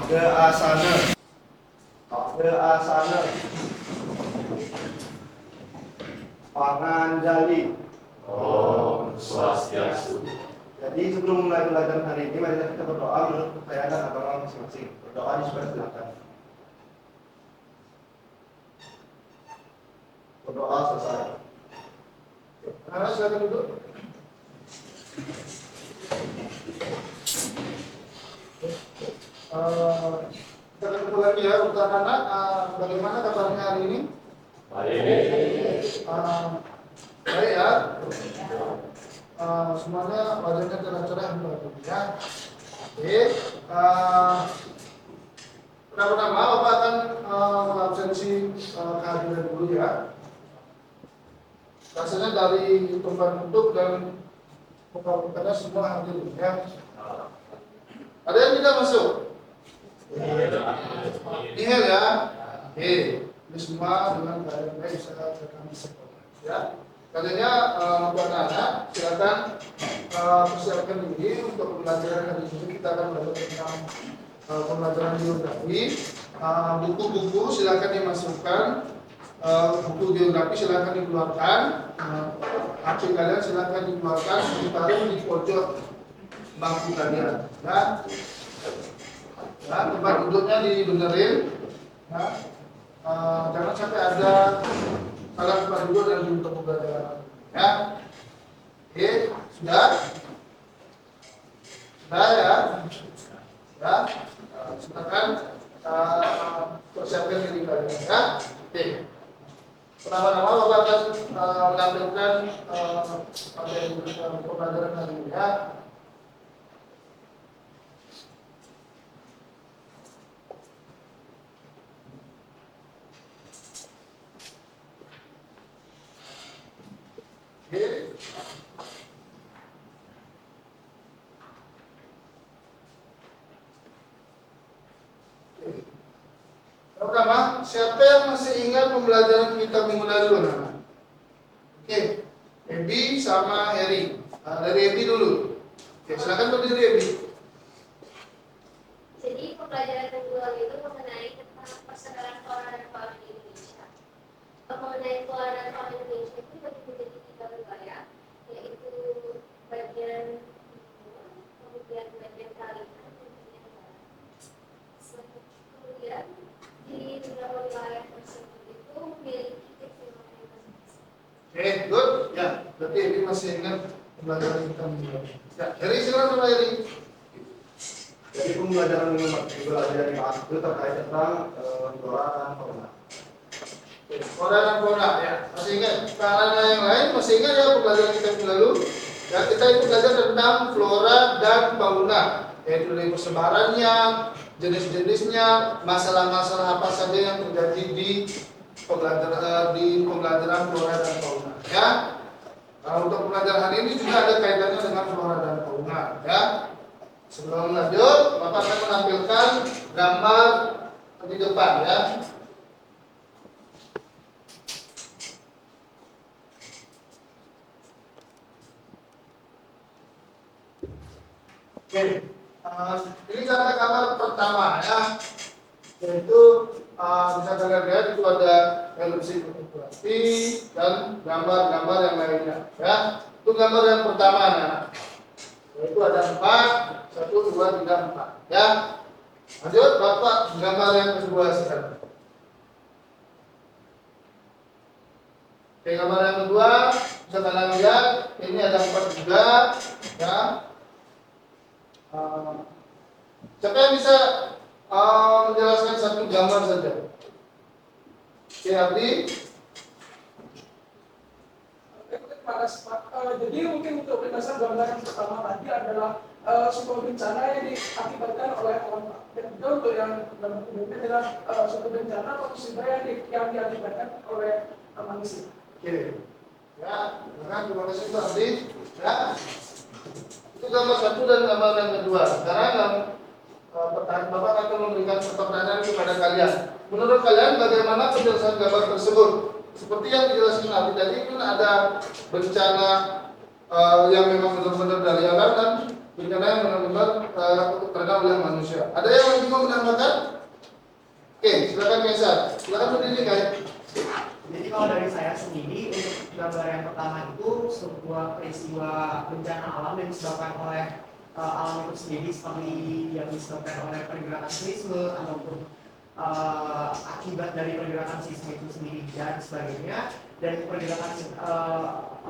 Ke asana. Ke asana. Panganjali. Om Swastiastu. Jadi sebelum mulai pelajaran hari ini, mari kita berdoa menurut kepercayaan agama masing-masing. Berdoa dipersilakan. Berdoa selesai. Nah, silakan duduk. Kita ketemu lagi ya untuk anak-anak. Bagaimana kabarnya hari ini? Baik ya. Semuanya wajahnya cerah-cerah ya. Oke. Pertama-tama Bapak akan mengabsensi kehadiran dulu ya. Rasanya dari tempat duduk dan muka-mukanya semua hadir ya. Ada yang tidak masuk? Nihil ya. Oke, ini semua dengan keadaan baik bisa kami support ya. Kalinya buat anak silakan persiapkan diri untuk pembelajaran hari ini. Kita akan belajar tentang pembelajaran geografi. Buku-buku silakan dimasukkan. Buku geografi silakan dikeluarkan. HP kalian silakan dikeluarkan, ditaruh di pojok bangku kalian. Ya. Ya, tempat duduknya dibenerin. Ya. Jangan sampai ada salah tempat duduk dan untuk pembelajaran. Ya. Oke, sudah? Sudah ya? Ya. Silakan persiapkan diri kalian ya. Oke. Pertama-tama Bapak akan menampilkan materi pembelajaran hari ini ya. Oke. Pertama, siapa yang masih ingat pembelajaran kita minggu lalu? Oke, Ebi sama Heri. Dari Ebi dulu. Oke, silakan berdiri Ebi. Jadi pembelajaran kedua itu mengenai tentang persebaran flora dan fauna di Indonesia. Mengenai flora dan fauna Indonesia itu bagi menjadi 3 wilayah, yaitu bagian timur, kemudian bagian kalimantan, dan bagian barat. Kemudian di 3 wilayah tersebut itu memiliki keistimewaan masing-masing. Oke, good. Ya, berarti Ebi masih ingat pembelajaran kita minggu lalu. Ya, Heri silakan sama Heri. Jadi pembelajaran belajar yang itu terkait tentang flora dan fauna. Flora dan fauna ya, masih ingat? Karena yang lain masih ingat ya pembelajaran kita minggu lalu? Ya, kita itu belajar tentang flora dan fauna, yaitu dari persebarannya, jenis-jenisnya, masalah-masalah apa saja yang terjadi di pembelajaran flora dan fauna. Ya, untuk pembelajaran hari ini juga ada kaitannya dengan flora dan fauna. Ya, sebelum lanjut, Bapak akan menampilkan gambar di depan ya. Oke, ini gambar pertama ya, yaitu bisa kalian lihat itu ada elipsi fotografi dan gambar-gambar yang lainnya ya. Itu gambar yang pertama ya, yaitu ada 4, 1, 2, 3, 4 ya. Lanjut Bapak gambar yang kedua sekarang. Oke, gambar yang kedua bisa kalian lihat ini ada 4 juga ya. Siapa yang bisa menjelaskan satu gambar saja? Oke, Abdi. Jadi mungkin untuk berdasar gambar yang pertama tadi adalah suatu bencana yang diakibatkan oleh alam. Dan juga untuk yang dalam ini adalah suatu bencana atau musibah yang diakibatkan oleh manusia. Oke. Ya, terima kasih Pak Abdi. Ya. Itu gambar 1 dan gambar yang kedua. Sekarang Bapak akan memberikan pertanyaan kepada kalian. Menurut kalian bagaimana penjelasan gambar tersebut? Seperti yang dijelaskan Abdi tadi kan ada bencana yang memang benar-benar dari alam dan bencana yang benar-benar terkadang oleh manusia. Ada yang lagi mau menambahkan? Oke, silakan Kaisar. Silakan berdiri guys. Jadi kalau dari saya sendiri untuk gambar yang pertama itu sebuah peristiwa bencana alam yang disebabkan oleh alam itu sendiri seperti yang disebabkan oleh pergerakan seisme ataupun akibat dari pergerakan seisme itu sendiri dan sebagainya. Dan pergerakan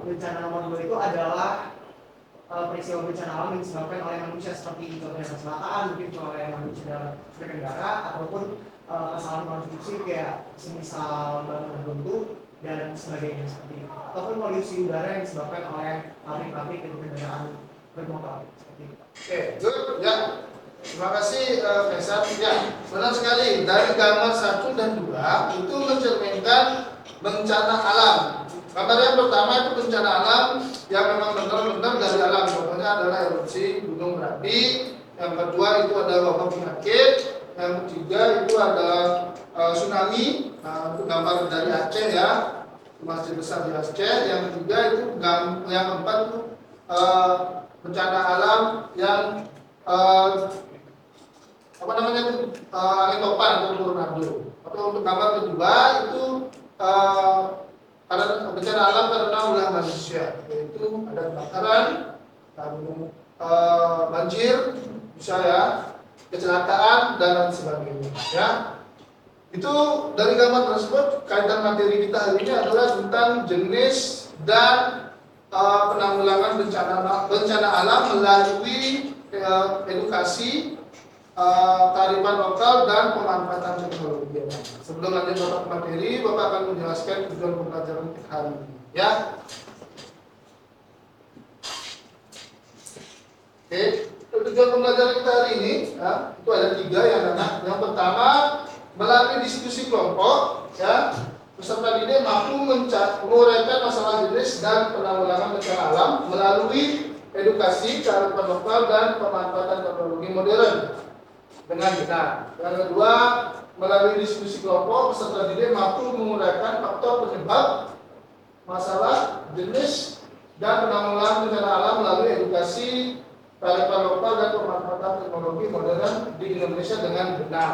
bencana nomor 2 itu adalah peristiwa bencana alam yang disebabkan oleh manusia seperti contohnya kecelakaan mungkin oleh manusia dalam berkendara ataupun kesalahan konstruksi kayak semisal bangunan runtuh dan sebagainya seperti itu ataupun polusi udara yang disebabkan oleh pabrik-pabrik dan kendaraan bermotor seperti itu. Oke, good ya. Terima kasih Kaisar. Ya, benar sekali. Dari gambar 1 dan 2 itu mencerminkan bencana alam. Gambar yang pertama itu bencana alam yang memang benar-benar dari alam. Contohnya adalah erupsi gunung berapi. Yang kedua itu adalah wabah penyakit. Yang ketiga itu adalah tsunami. Itu gambar dari Aceh ya, masjid besar di Aceh. Yang ketiga itu yang keempat itu bencana alam yang angin topan atau tornado. Atau untuk gambar kedua itu karena bencana alam karena ulah manusia, yaitu ada kebakaran, lalu banjir, bisa ya, kecelakaan dan lain sebagainya. Ya, itu dari gambar tersebut kaitan materi kita hari ini adalah tentang jenis dan penanggulangan bencana alam melalui edukasi, kearifan lokal dan pemanfaatan teknologi. Sebelum lanjut Bapak ke materi, Bapak akan menjelaskan tujuan pembelajaran kita hari ini. Ya. Oke, tujuan pembelajaran kita hari ini ya, itu ada 3 yang anak. Yang pertama, melalui diskusi kelompok, ya, peserta didik mampu menguraikan masalah jenis dan penanggulangan bencana alam melalui edukasi, kearifan lokal dan pemanfaatan teknologi modern dengan benar. Yang kedua, melalui diskusi kelompok, peserta didik mampu menguraikan faktor penyebab masalah jenis dan penanggulangan bencana alam melalui edukasi, kearifan lokal dan pemanfaatan teknologi modern di Indonesia dengan benar.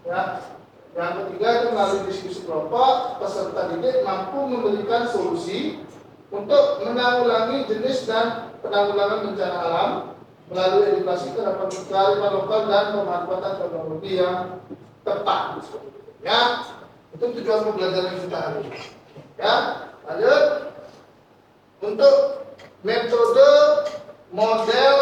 Ya. Yang ketiga itu melalui diskusi kelompok, peserta didik mampu memberikan solusi untuk menanggulangi jenis dan penanggulangan bencana alam melalui edukasi, kearifan lokal dan pemanfaatan teknologi yang tepat. Ya, itu tujuan pembelajaran kita hari ini. Ya, lanjut. Untuk metode, model,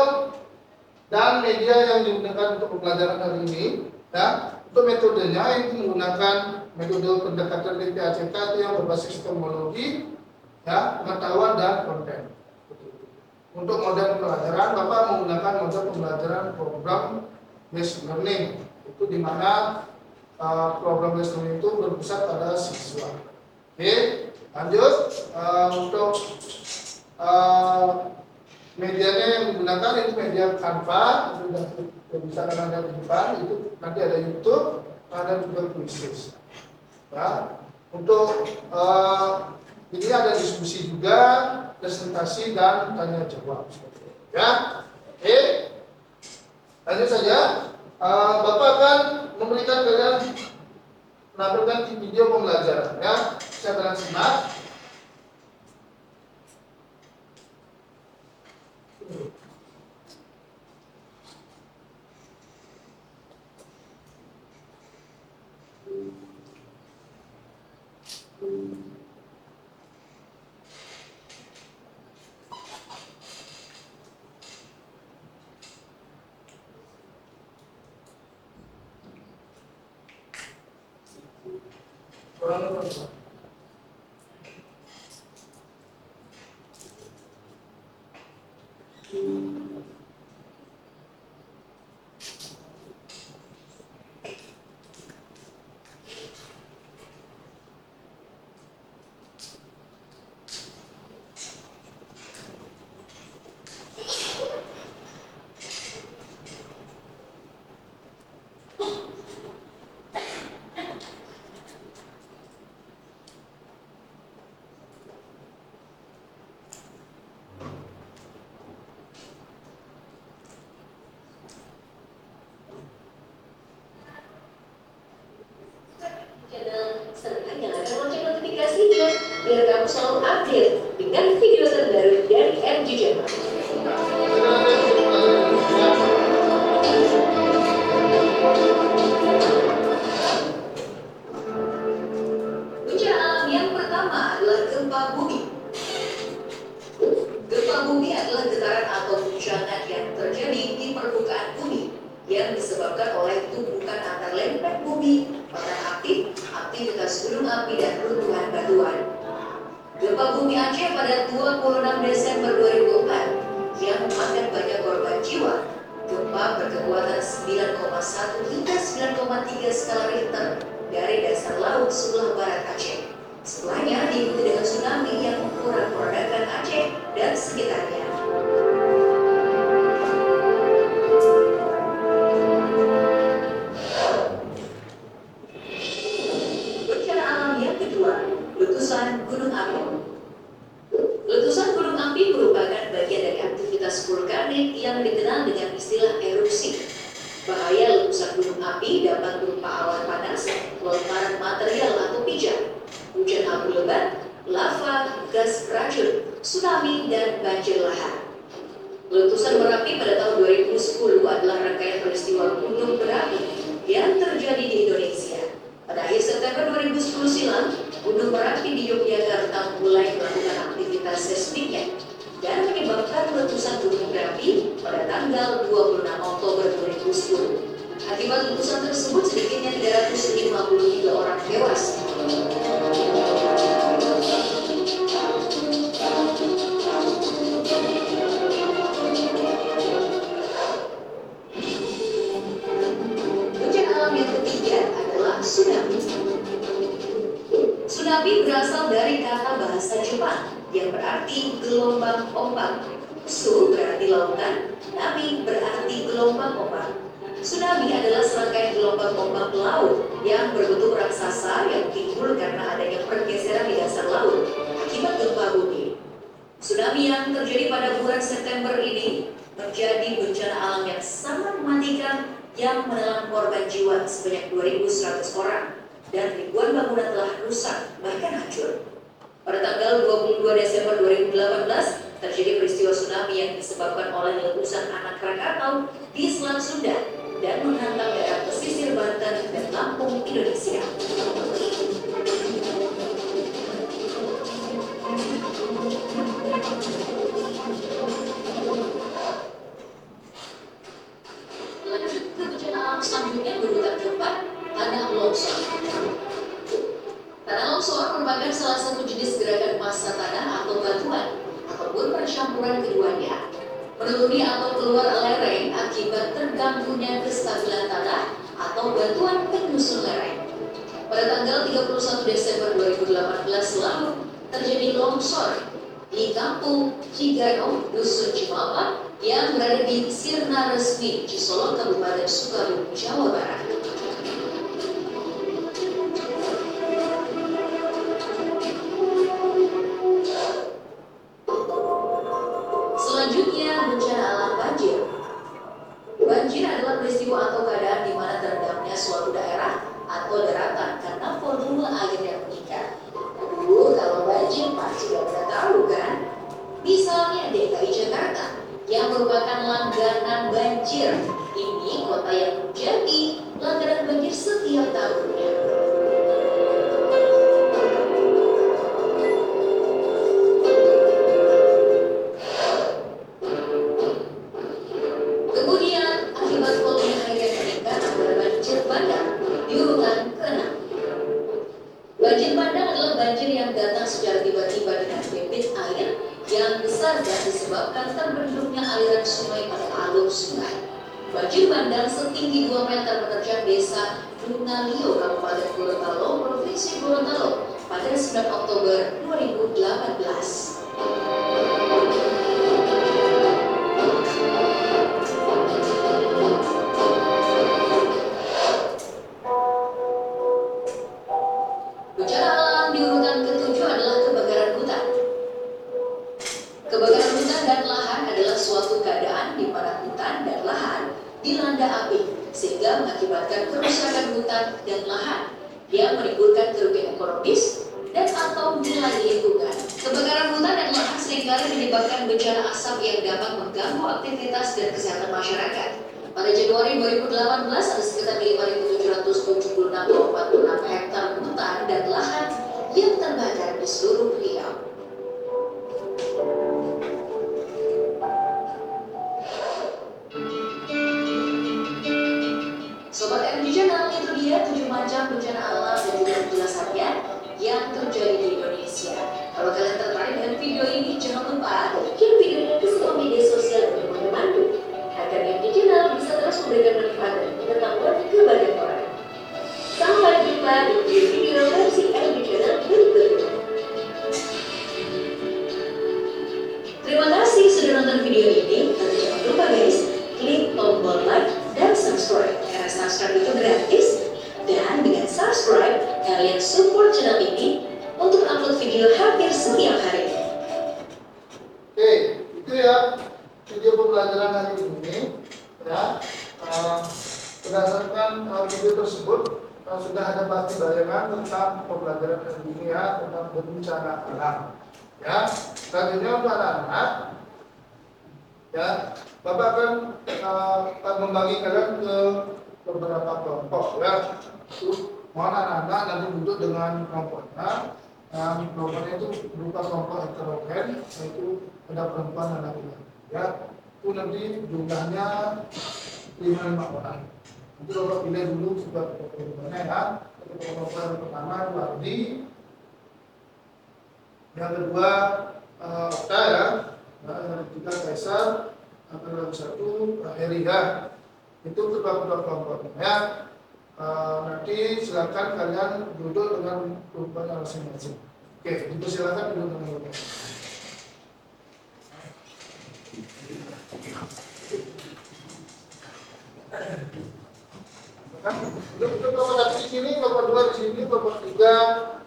dan media yang digunakan untuk pembelajaran hari ini, ya. Untuk metodenya yang menggunakan metode pendekatan DPACK itu yang berbasis teknologi, ya, pengetahuan dan konten. Untuk model pembelajaran, Bapak menggunakan model pembelajaran program based learning. Itu di mana program based learning itu berpusat pada siswa. Oke, lanjut. Untuk medianya yang digunakan itu media Canva, sudah bisa Anda di depan, itu nanti ada YouTube, ada juga Quizizz. Ya, untuk ini ada diskusi juga, presentasi dan tanya jawab. Ya, oke. Lanjut saja. Bapak akan memberikan kalian menampilkan video pembelajaran. Ya, saya akan simak. bumi adalah getaran atau guncangan yang terjadi di permukaan bumi yang disebabkan oleh tumbukan antar lempeng bumi, panas aktif, aktivitas gunung api, dan runtuhan batuan. Gempa bumi Aceh pada 26 Desember 2004 yang memakan banyak korban jiwa. Gempa berkekuatan 9,1 hingga 9,3 skala Richter dari dasar laut sebelah barat Aceh. Setelahnya diikuti dengan tsunami yang memporak-porandakan Aceh dan sekitarnya. Bencana alam yang kedua, letusan gunung api. Letusan gunung api merupakan bagian dari aktivitas vulkanik yang dikenal dengan istilah erupsi. Bahaya letusan gunung api dapat berupa awan panas, lontaran material atau pijar, hujan abu lebat, lava, gas beracun, tsunami, dan banjir lahar. Letusan Merapi pada tahun 2010 adalah rangkaian peristiwa gunung berapi yang terjadi di Indonesia. Pada akhir September 2010 silam, Gunung Merapi di Yogyakarta mulai melakukan aktivitas seismiknya dan menyebabkan letusan gunung berapi pada tanggal 26 Oktober 2010. Akibat letusan tersebut sedikitnya 353 orang tewas. Bencana alam yang ketiga adalah tsunami. Tsunami berasal dari kata bahasa Jepang yang berarti gelombang ombak. Su berarti lautan, nami berarti gelombang ombak. Tsunami adalah serangkaian gelombang ombak laut yang berbentuk raksasa yang timbul karena adanya pergeseran di dasar laut akibat gempa bumi. Tsunami yang terjadi pada bulan September ini menjadi bencana alam yang sangat mematikan yang menelan korban jiwa sebanyak 2.100 orang dan ribuan bangunan telah rusak bahkan hancur. Pada tanggal 22 Desember 2018 terjadi peristiwa tsunami yang disebabkan oleh letusan anak Krakatau di Selat Sunda dan menghantam daerah pesisir Banten dan Lampung, Indonesia. Lanjut ke bencana alam selanjutnya berurutan keempat, tanah longsor. Tanah longsor merupakan salah satu jenis gerakan massa tanah atau batuan ataupun percampuran keduanya. Menuruni atau keluar lereng akibat terganggunya kestabilan tanah atau batuan penyusun lereng. Pada tanggal 31 Desember 2018 lalu terjadi longsor di Kampung Cigano, Dusun Cimapa yang berada di Sirna Resmi, Cisolok, Kabupaten Sukabumi, Jawa Barat. Selanjutnya, bencana alam banjir. Banjir adalah peristiwa atau keadaan di mana terendamnya suatu daerah atau daratan karena volume air yang meningkat. Kalau banjir pasti sudah pada tahu kan? Misalnya DKI Jakarta yang merupakan langganan banjir. Ini kota yang menjadi langganan banjir setiap tahunnya. Kemudian akibat volume air yang meningkat ada banjir bandang di urutan ke-6. Banjir bandang adalah banjir yang datang secara tiba-tiba dengan debit air yang besar dan disebabkan terbentuknya aliran sungai pada alur sungai. Banjir bandang setinggi 2 meter menerjang desa Dunalio, Kabupaten Gorontalo, Provinsi Gorontalo pada 9 Oktober 2018. Bencana alam di urutan ke-7 adalah kebakaran hutan. Kebakaran hutan dan lahan adalah suatu keadaan di mana hutan dan lahan dilanda api sehingga mengakibatkan kerusakan hutan dan lahan yang menimbulkan kerugian ekonomis dan atau nilai lingkungan. Kebakaran hutan dan lahan seringkali menyebabkan bencana asap yang dapat mengganggu aktivitas dan kesehatan masyarakat. Pada Januari 2018 ada sekitar 5.776,46 hektar hutan dan lahan yang terbakar di seluruh Riau. video pembelajaran hari ini, ya, berdasarkan video tersebut sudah ada pasti bayangan tentang pembelajaran hari ini ya, tentang bencana alam. Ya, selanjutnya untuk anak-anak, ya, Bapak akan membagi kalian ke beberapa kelompok ya. Mohon anak-anak nanti duduk dengan kelompoknya. Kelompoknya itu berupa kelompok heterogen, yaitu ada perempuan dan laki-laki. Ya, itu nanti jumlahnya 5 orang. Nanti Bapak pilih dulu sebagai kelompoknya ya. Kelompok yang pertama Wardi, yang kedua Okta ya, yang ketiga Kaisar, yang satu Heri ya. Itu kedua kelompoknya ya. Nanti silakan kalian duduk dengan kelompoknya masing-masing. Oke, dipersilakan duduk dengan kelompok. Untuk kelompok satu di sini, kelompok dua di sini, kelompok tiga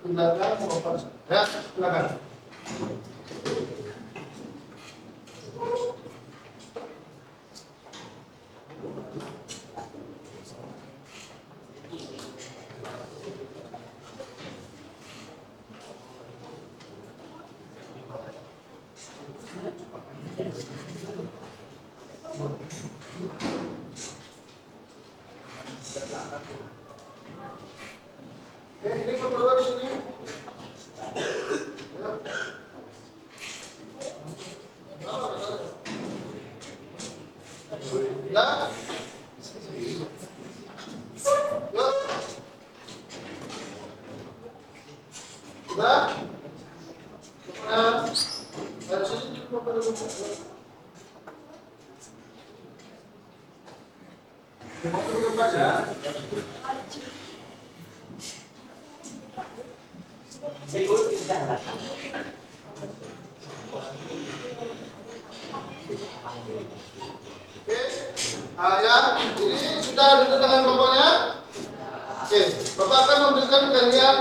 di belakang, kelompok satu. Ya, silakan. Ini kelompok dua di sini. Ya. Sudah? Dari sini kelompok dua. Ya, ini sudah duduk dengan kelompoknya. Oke, Bapak akan memberikan kalian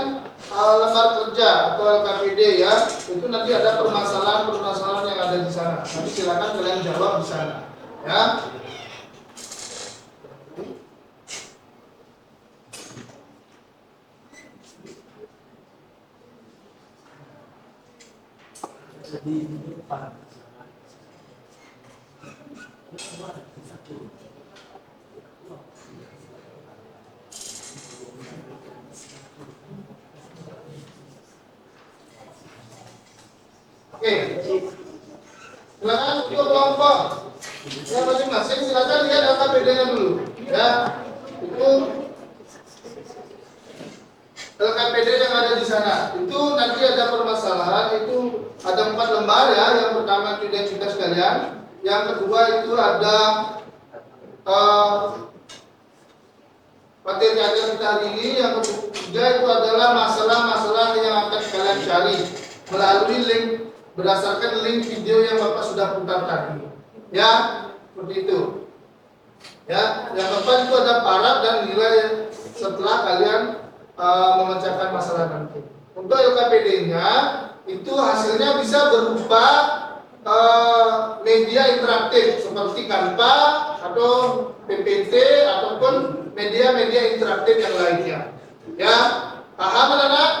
lembar kerja atau LKPD ya. Itu nanti ada permasalahan yang ada di sana. Nanti silakan kalian jawab di sana. Ya. Di depan. Oke, silakan untuk kelompok yang masing-masing silakan lihat LKPD-nya dulu. Ya, itu LKPD yang ada di sana. Itu nanti ada permasalahan. Itu ada 4 lembar ya. Yang pertama itu identitas kalian. Yang kedua itu ada materi ajar kita hari ini. Yang ketiga itu adalah masalah-masalah yang akan kalian cari melalui link, berdasarkan link video yang Bapak sudah putar tadi. Ya, seperti itu. Ya, yang keempat itu ada parat dan nilai setelah kalian memecahkan masalah nanti. Untuk LKPD-nya itu hasilnya bisa berupa media interaktif seperti Canva atau PPT ataupun media-media interaktif yang lainnya. Ya, paham anak-anak?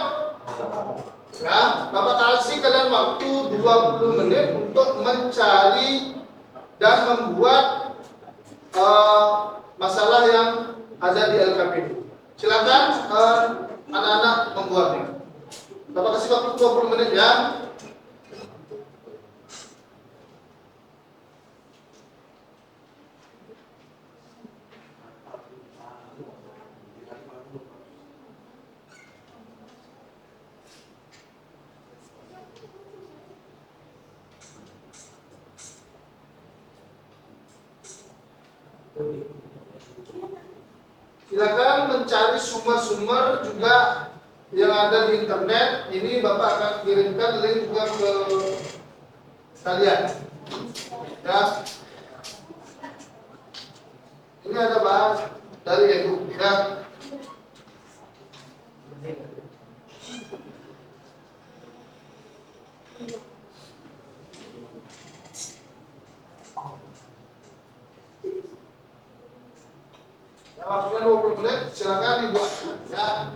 Ya, Bapak kasih kalian waktu 20 menit untuk mencari dan membuat masalah yang ada di LKPD. Silakan anak-anak membuatnya. Bapak kasih waktu 20 menit ya. Silakan mencari sumber-sumber juga yang ada di internet. Ini Bapak akan kirimkan link juga ke kalian. Ya. Ini ada bahas dari Edu. Ya. Waktunya 20 menit, silakan dibuat ya.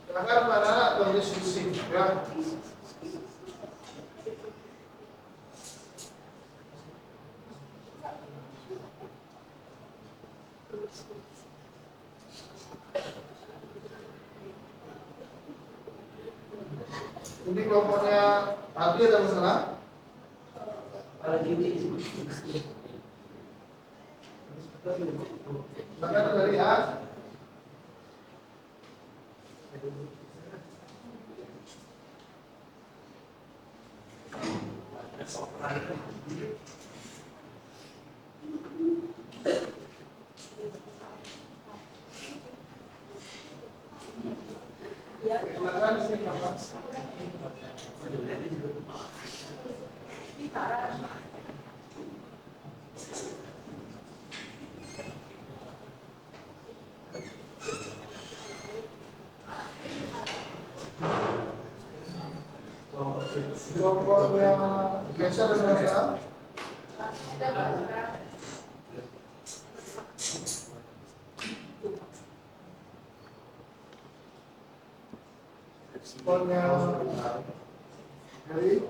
Silakan pada berdiskusi ya. Ini kelompoknya Abi ada masalah? Silakan dari ya. Silakan sini Bapak. Kelompoknya Gesa dan masalah? Kelompoknya Heri?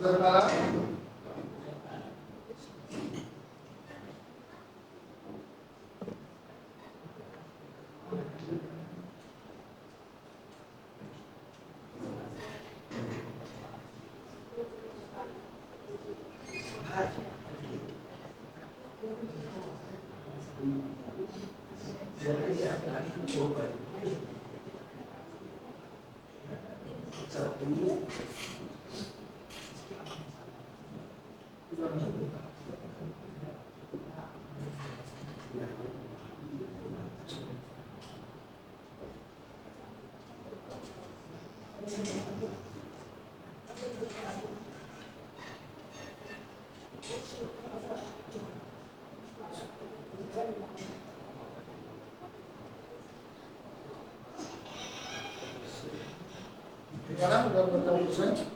Selamat malam. Sekarang sudah bertemu saya.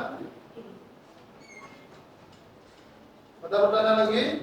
Ada pertanyaan lagi?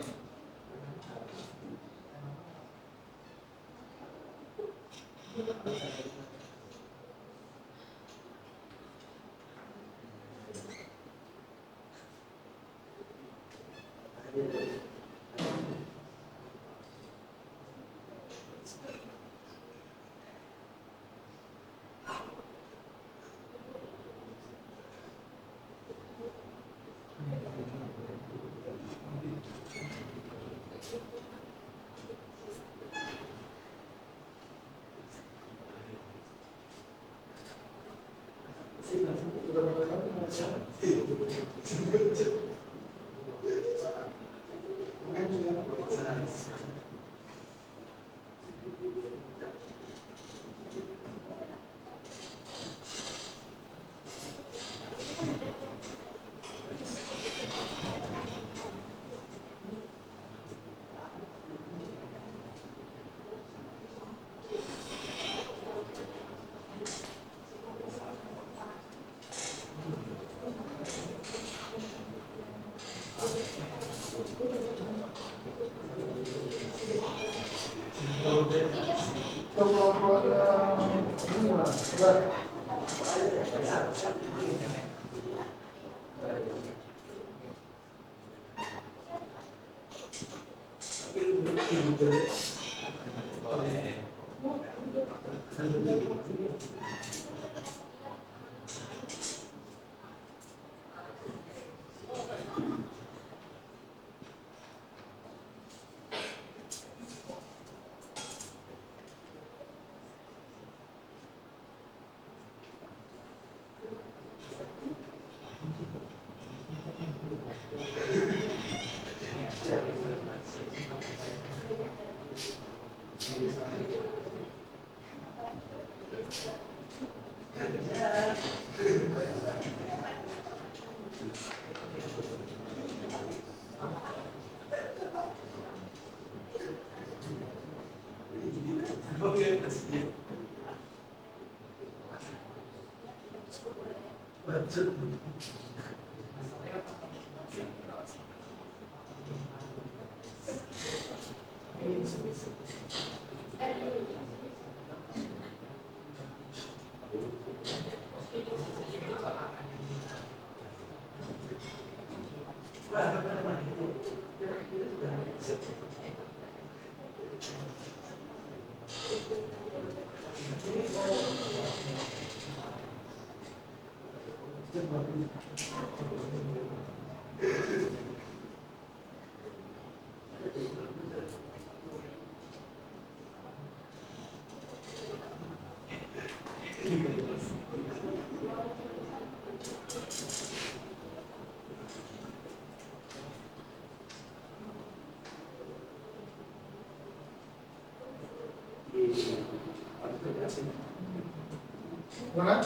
Gimana?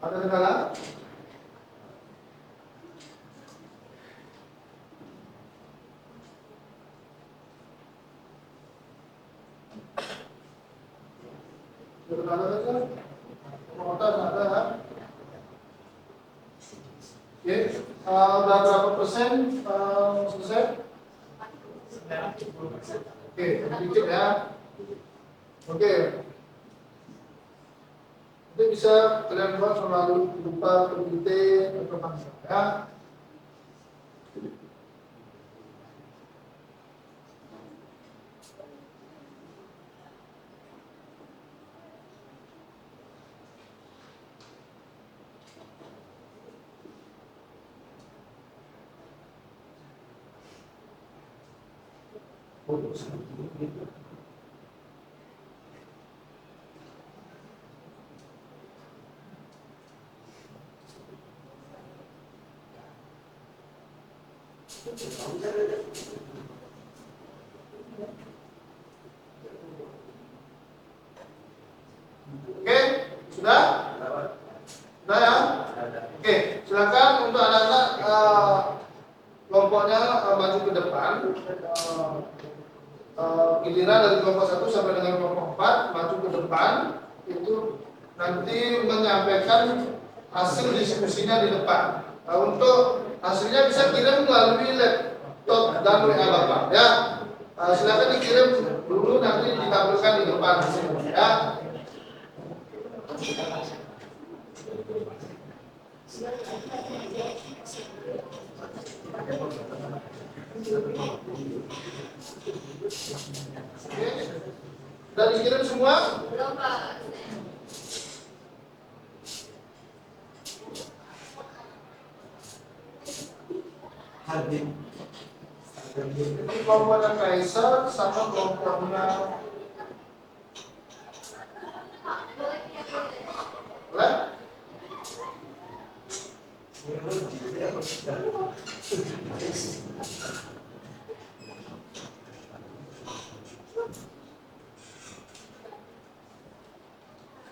Ada kendala? Kendala saja? Pengotan ada? Oke, udah berapa persen selesai? Oke, sedikit ya. Oke. Nanti bisa kalian buat selalu lupa peneliti atau bangsa ya. Oke, sudah? Sudah ya? Oke, silakan untuk anak-anak kelompoknya maju ke depan. Giliran dari kelompok 1 sampai dengan kelompok 4 maju ke depan, itu nanti menyampaikan hasil diskusinya di depan. Untuk hasilnya bisa kirim melalui laptop dan WA Bapak ya. Silakan dikirim dulu, nanti ditampilkan di depan hasilnya ya. Oke. Sudah dikirim semua? Belum Pak. Hadir. Ini kelompoknya Kaisar sama kelompoknya boleh?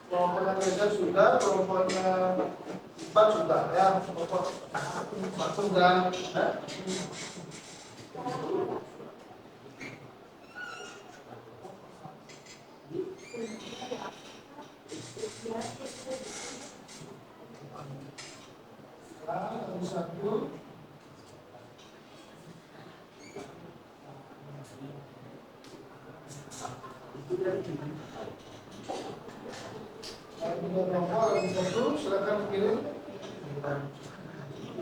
Kelompoknya Kaisar sudah, kelompoknya 4 sudah ya, kelompok 1 sudah. Satu. Nomor satu, silakan kirim.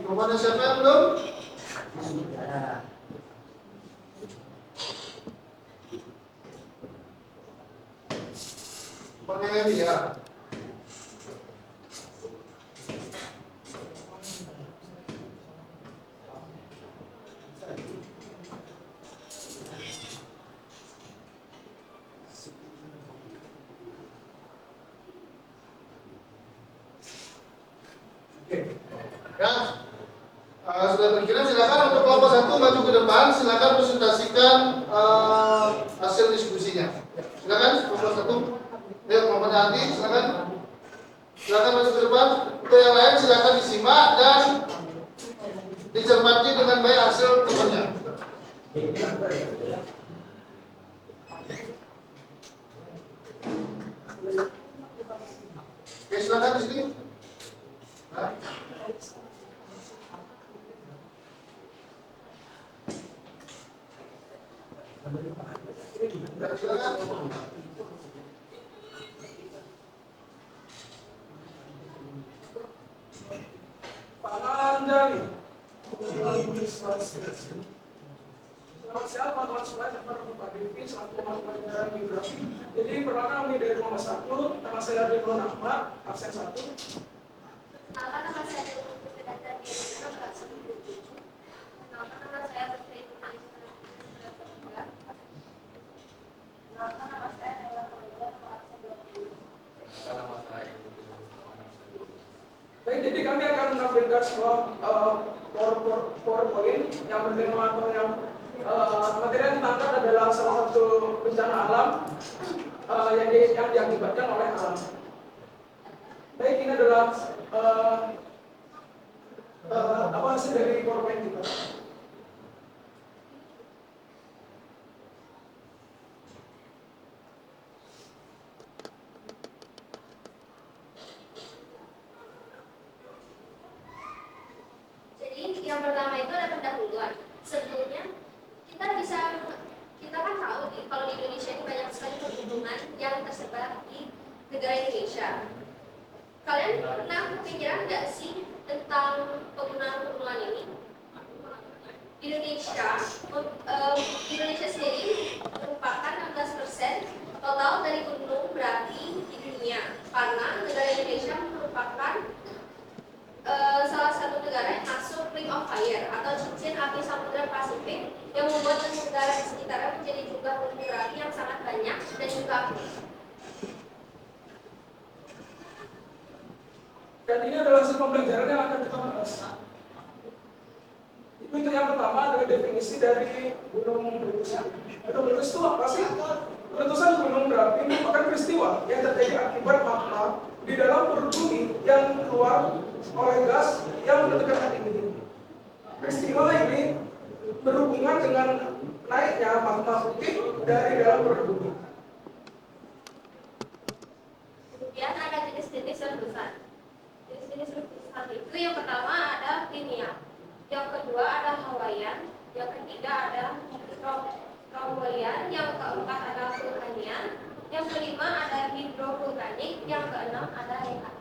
Kepada siapa yang belum? Pakai ya. Ya, sudah terkirim. Silakan untuk kelompok 1 maju ke depan. Silakan presentasikan hasil diskusinya. Silakan kelompok 1. Ya, kelompok nanti silakan. Silakan maju ke depan. Untuk yang lain silakan disimak dan dicermati dengan baik hasil temuannya. Oke, silakan di sini. Nah. Pak Anjali. Selamat siang teman-teman semua, saya Pak Devi, selaku Pemantau Pelajaran Geografi. Jadi perkenalkan kami dari kelompok 1, nama saya Ridwan Ahmad, absen 1. Nama saya Dr. Diana kelas 97. Nama saya Putri Indonesia. Nama saya adalah kelas 20. Baik, jadi kami akan menampilkan sebuah PowerPoint yang bertema atau yang materi yang ditangkap adalah salah satu bencana alam yang diakibatkan oleh alam. Baik, ini adalah apa hasil dari PowerPoint kita. Yang pertama itu ada pendahuluan. Sebelumnya kita kan tahu kalau di Indonesia ini banyak sekali pegunungan yang tersebar di negara Indonesia. Kalian pernah kepikiran nggak sih tentang pegunungan ini? Indonesia sendiri merupakan 16% total dari gunung berapi di dunia, karena negara Indonesia merupakan salah satu negara yang masuk Ring of Fire atau cincin api Samudra Pasifik yang membuat negara di sekitarnya menjadi jumlah gunung berapi yang sangat banyak dan juga aktif. Dan ini adalah hasil pembelajaran yang akan kita bahas. Itu yang pertama adalah definisi dari gunung meletus. Gunung meletus itu apa sih? Letusan gunung berapi merupakan peristiwa yang terjadi akibat magma di dalam perut bumi yang keluar oleh gas yang mendekatkan ini. Peristiwa ini berhubungan dengan naiknya magma putih dari dalam perut bumi. Kemudian ada jenis-jenis yang besar. Jenis-jenis lukisan itu yang pertama ada linear, yang kedua ada Hawaiian, yang ketiga ada Strombolian, yang keempat ada vulkanian, yang kelima ada hidrovulkanik, yang keenam ada rekat.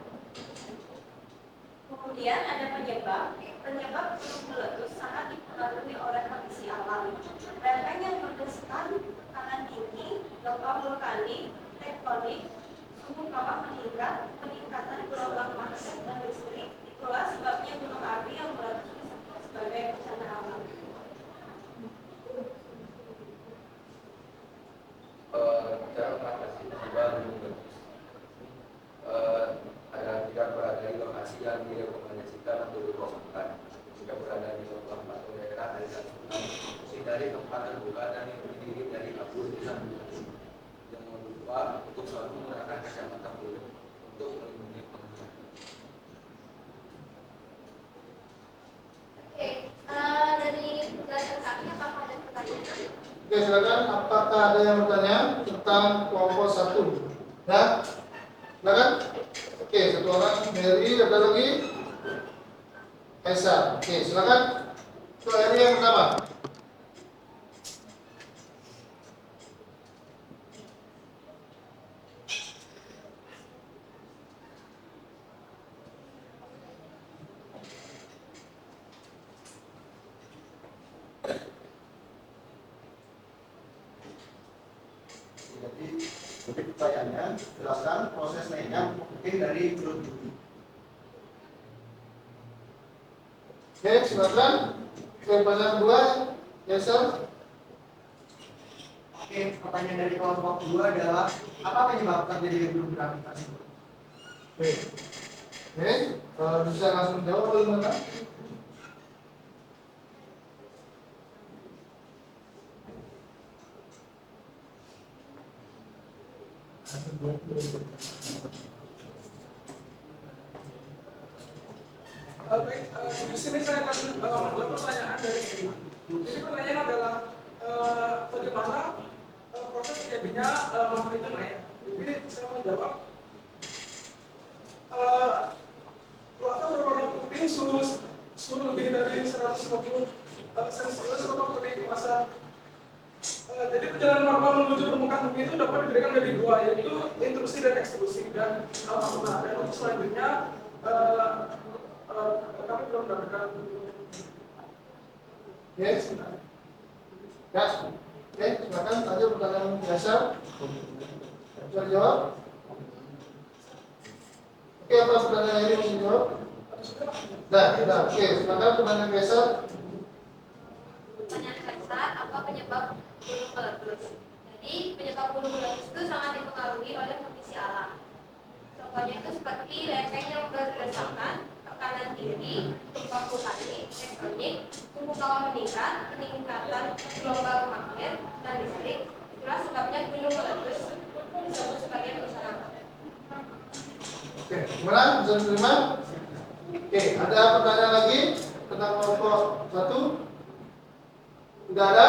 Kemudian ada penyebab. Penyebab gunung meletus sangat dipengaruhi oleh kondisi alam. Lereng yang berdasarkan tekanan tinggi, gempa vulkanik, tektonik, suhu kawah meningkat, peningkatan gelombang panas dan listrik. Itulah sebabnya gunung api yang meletus disebut sebagai bencana alam. Dalam mengatasi musibah gunung meletus, ada tidak berada di lokasi yang direkomendasikan untuk dikosongkan. Jika berada di tempat atau daerah dari hindari tempat terbuka dan yang terdiri dari abu dan batu. Jangan lupa untuk selalu menggunakan kacamata kulit untuk melindungi pengguna. Oke, dari penjelasan kami apakah ada pertanyaan? Oke, silakan. Apakah ada yang bertanya tentang kelompok 1? Ya, silakan. Oke, satu orang. Mary, ada lagi? Kaisar. Oke, silakan. Itu Mary yang pertama. Jadi untuk pertanyaannya, jelaskan proses naiknya mungkin dari grup ini. Oke, silakan. Pertanyaan kedua, Kaisar. Oke, pertanyaan dari kelompok 2 adalah apa penyebab terjadinya gunung berapi tersebut? Oke. Oke, bisa langsung jawab atau gimana? Baik, di sini saya akan menjawab pertanyaan dari ini. Jadi pertanyaan adalah bagaimana proses terjadinya magma itu naik. Jadi saya menjawab lava berwarna putih suhu lebih dari 150 Celsius atau lebih masa. Jadi perjalanan magma menuju permukaan bumi itu dapat diberikan dari dua, yaitu intrusi dan ekstrusi dan magma. Dan untuk selanjutnya kami belum mendapatkan. Yes. Ya. Oke, silakan lanjut pertanyaan biasa. Bisa dijawab? Oke, apa pertanyaan ini mau dijawab? Sudah. Oke, silakan pertanyaan biasa. Pertanyaan Kaisar, apa penyebab gunung meletus? Jadi penyebab gunung meletus itu sangat dipengaruhi oleh kondisi alam. Contohnya itu seperti lereng yang berdasarkan tekanan tinggi, gempa vulkanik, tektonik, suhu kawah meningkat, peningkatan gelombang magnet dan listrik. Itulah sebabnya gunung meletus disebut sebagai bencana alam. Oke, gimana? Bisa diterima? Oke, ada pertanyaan lagi tentang kelompok 1? Tidak ada?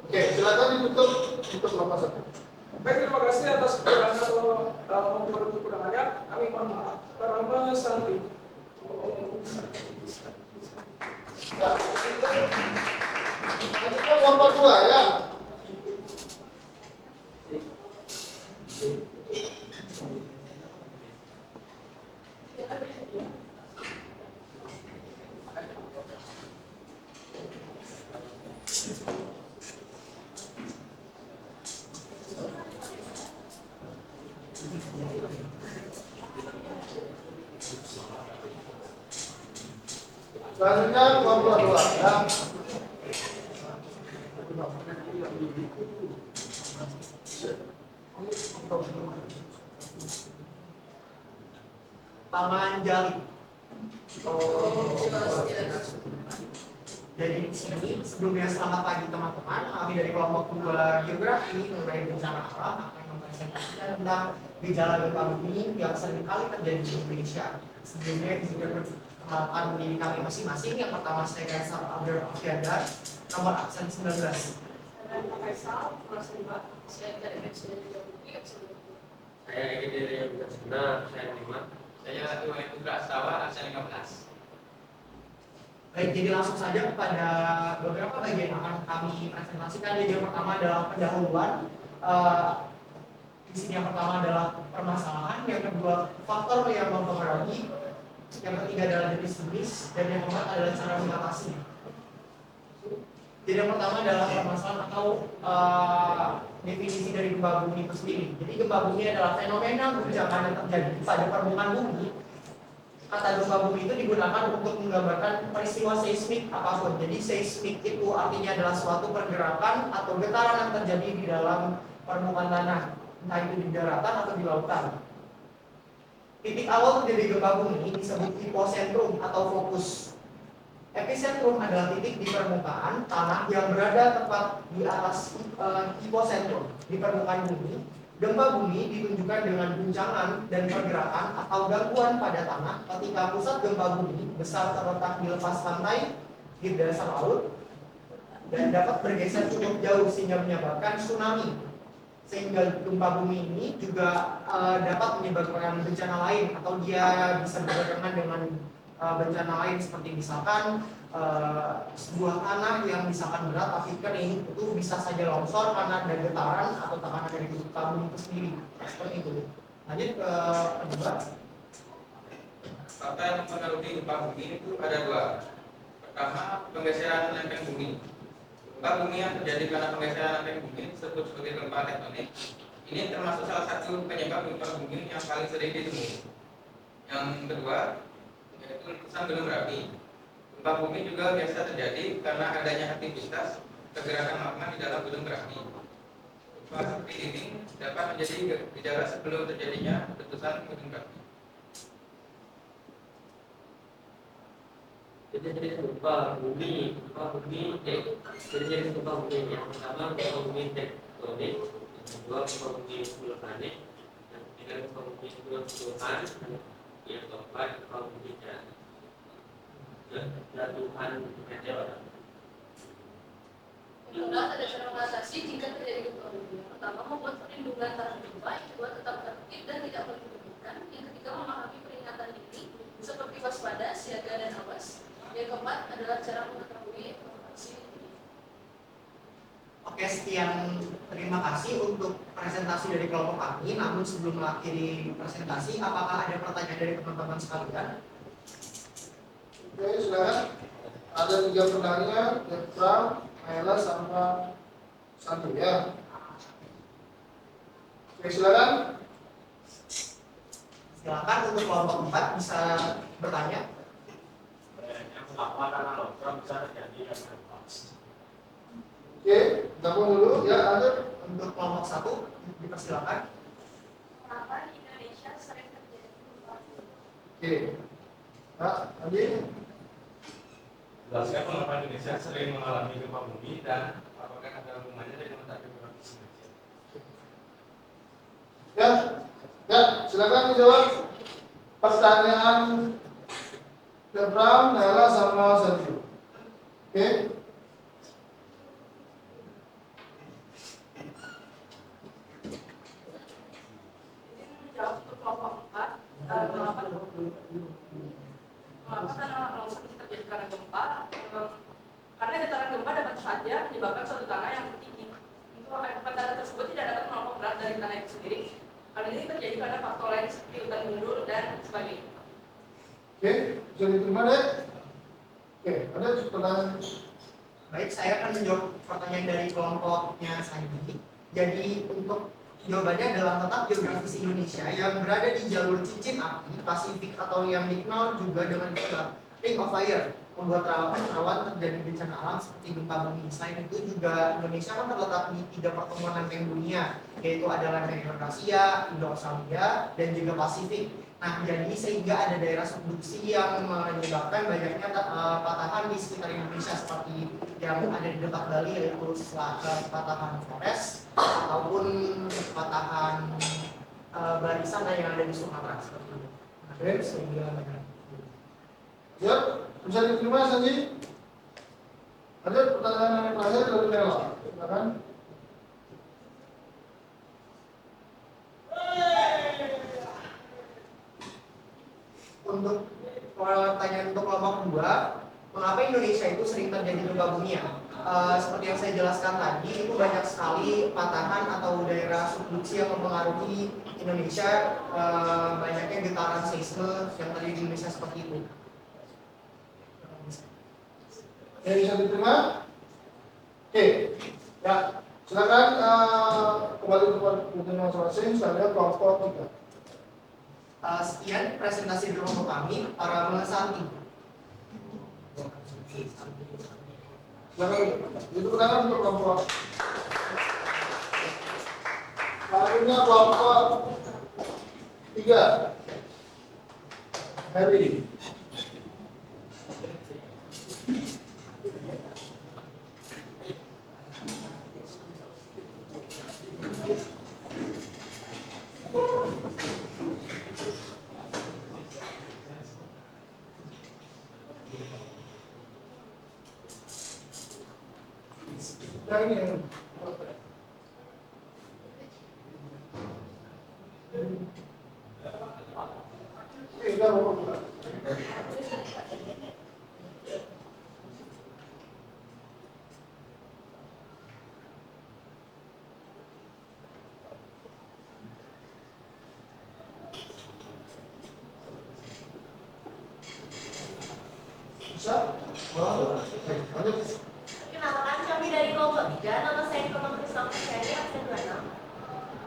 Oke, silakan ditutup untuk kelompok 1. Baik, terima kasih atas kekurangan atau membuat kekurangannya. Kami mohon maaf karena menyesali. Ya. Lanjut ke kelompok 2 ya. Selanjutnya kelompok 2 ya. Taman Jali. Jadi di sini sebelumnya selamat pagi teman-teman. Kami dari kelompok 2 geografi mengenai bencana alam akan mempresentasikan tentang gejala gempa bumi yang sering kali terjadi di Indonesia. Sebelumnya juga perkenalkan diri kami masing-masing. Yang pertama saya Kaisar Abdur Alfiandar, nomor absen 19. Saya Kaisar, nomor 5. Saya Egi dari Benar, saya 5. Saya Iwan Putra Astawa, absen 15. Baik, jadi langsung saja kepada beberapa bagian yang akan kami presentasikan. Jadi yang pertama adalah pendahuluan. Di sini yang pertama adalah permasalahan, yang kedua faktor yang mempengaruhi, yang ketiga adalah jenis-jenis, dan yang keempat adalah cara mengatasi. Jadi yang pertama adalah permasalahan atau definisi dari gempa bumi itu sendiri. Jadi gempa bumi adalah fenomena guncangan yang terjadi pada permukaan bumi. Kata gempa bumi itu digunakan untuk menggambarkan peristiwa seismik apapun. Jadi seismik itu artinya adalah suatu pergerakan atau getaran yang terjadi di dalam permukaan tanah, entah itu di daratan atau di lautan. Titik awal terjadi gempa bumi disebut hipocentrum atau fokus. Epicentrum adalah titik di permukaan tanah yang berada tepat di atas hipocentrum di permukaan bumi. Gempa bumi ditunjukkan dengan guncangan dan pergerakan atau gangguan pada tanah ketika pusat gempa bumi besar terletak di lepas pantai di dasar laut dan dapat bergeser cukup jauh sehingga menyebabkan tsunami. Sehingga gempa bumi ini juga dapat menyebabkan bencana lain atau dia bisa berbarengan dengan bencana lain seperti misalkan sebuah tanah yang misalkan berat tapi kering itu bisa saja longsor karena ada getaran atau tekanan dari gempa bumi itu sendiri. Seperti itu. Lanjut ke kedua. Fakta yang mempengaruhi gempa bumi itu ada dua. Pertama, penggeseran lempeng bumi. Gempa bumi yang terjadi karena penggeseran lempeng bumi disebut sebagai gempa tektonik. Ini termasuk salah satu penyebab gempa bumi yang paling sering ditemui. Yang kedua, yaitu letusan gunung berapi. Gempa bumi juga biasa terjadi karena adanya aktivitas pergerakan magma di dalam gunung berapi. Gempa seperti ini dapat menjadi gejala sebelum terjadinya letusan gunung berapi. Jadi gempa bumi yang pertama gempa bumi tektonik, yang kedua gempa bumi vulkanik, yang ketiga gempa bumi susulan, yang keempat gempa bumi jatuhan meteor. Kedua, ada cara mengatasi jika terjadi gempa bumi. Pertama, membuat perlindungan tahan gempa. Yang kedua, tetap tertib dan tidak menyembunyikan. Yang ketiga, memahami peringatan dini seperti waspada, siaga, dan awas. Yang keempat adalah cara mengetahui informasi. Oke, sekian. Terima kasih untuk presentasi dari kelompok kami. Namun sebelum mengakhiri presentasi, apakah ada pertanyaan dari teman-teman sekalian? Oke, silakan. Ada 3 pertanyaan, Jepram, Maela, sama Santu ya. Oke, silakan. Silakan untuk kelompok 4 bisa bertanya. Apa karena longsor bisa terjadi dan Oke, gabung dulu ya. Ada Untuk kelompok 1 dipersilakan. Kenapa di Indonesia sering terjadi gempa bumi? Oke. Nah, tadi Jelaskan mengapa Indonesia sering mengalami gempa bumi dan apakah ada hubungannya dengan letak geografis Indonesia. ya, silakan dijawab pertanyaan Jepram, Maela, sama Santu. Oke. Jawab untuk kelompok 4. Mengapa tanah longsor terjadi karena gempa? Karena getaran gempa dapat saja menyebabkan suatu tanah yang tinggi. Untuk tanah tersebut tidak dapat menampung berat dari tanah itu sendiri. Hal ini terjadi karena faktor lain seperti hutan gundul dan sebagainya. Oke, bisa diterima deh. Oke, ada pertanyaan. Baik, saya akan menjawab pertanyaan dari kelompoknya Sandi. Jadi untuk jawabannya adalah letak geografis Indonesia yang berada di jalur cincin api Pasifik atau yang dikenal juga dengan istilah Ring of Fire, membuat rawan terjadi bencana alam seperti gempa bumi. Selain itu juga Indonesia kan terletak di 3 pertemuan lempeng dunia, yaitu ada lempeng Eurasia, Indo-Australia, dan juga Pasifik. Nah, jadi sehingga ada daerah subduksi yang menyebabkan banyaknya patahan di sekitar Indonesia seperti yang ada di dekat Bali, yaitu patahan Flores ataupun patahan barisan yang ada di Sumatera seperti itu. Nah, sehingga banyak. Ya, bisa diterima Sanji? Ada pertanyaan yang terakhir dari Maela. Silakan. untuk pertanyaan untuk kelompok 2, mengapa Indonesia itu sering terjadi gempa bumi ya? Seperti yang saya jelaskan tadi, itu banyak sekali patahan atau daerah subduksi yang mempengaruhi Indonesia, banyaknya getaran seisme yang terjadi di Indonesia seperti itu. Yang bisa diterima? Oke, ya silakan kembali ke masing-masing. Saya lihat kelompok 3. Sekian presentasi dari kelompok kami, para peserta. Silakan, itu pertanyaan untuk kelompok. Selanjutnya kelompok 3. Heri. Yang ini yang udah mau buka. Bisa? Lanjut. Kenalkan kami dari kelompok 3, nama saya Purnama Krisna Persari, absen 26.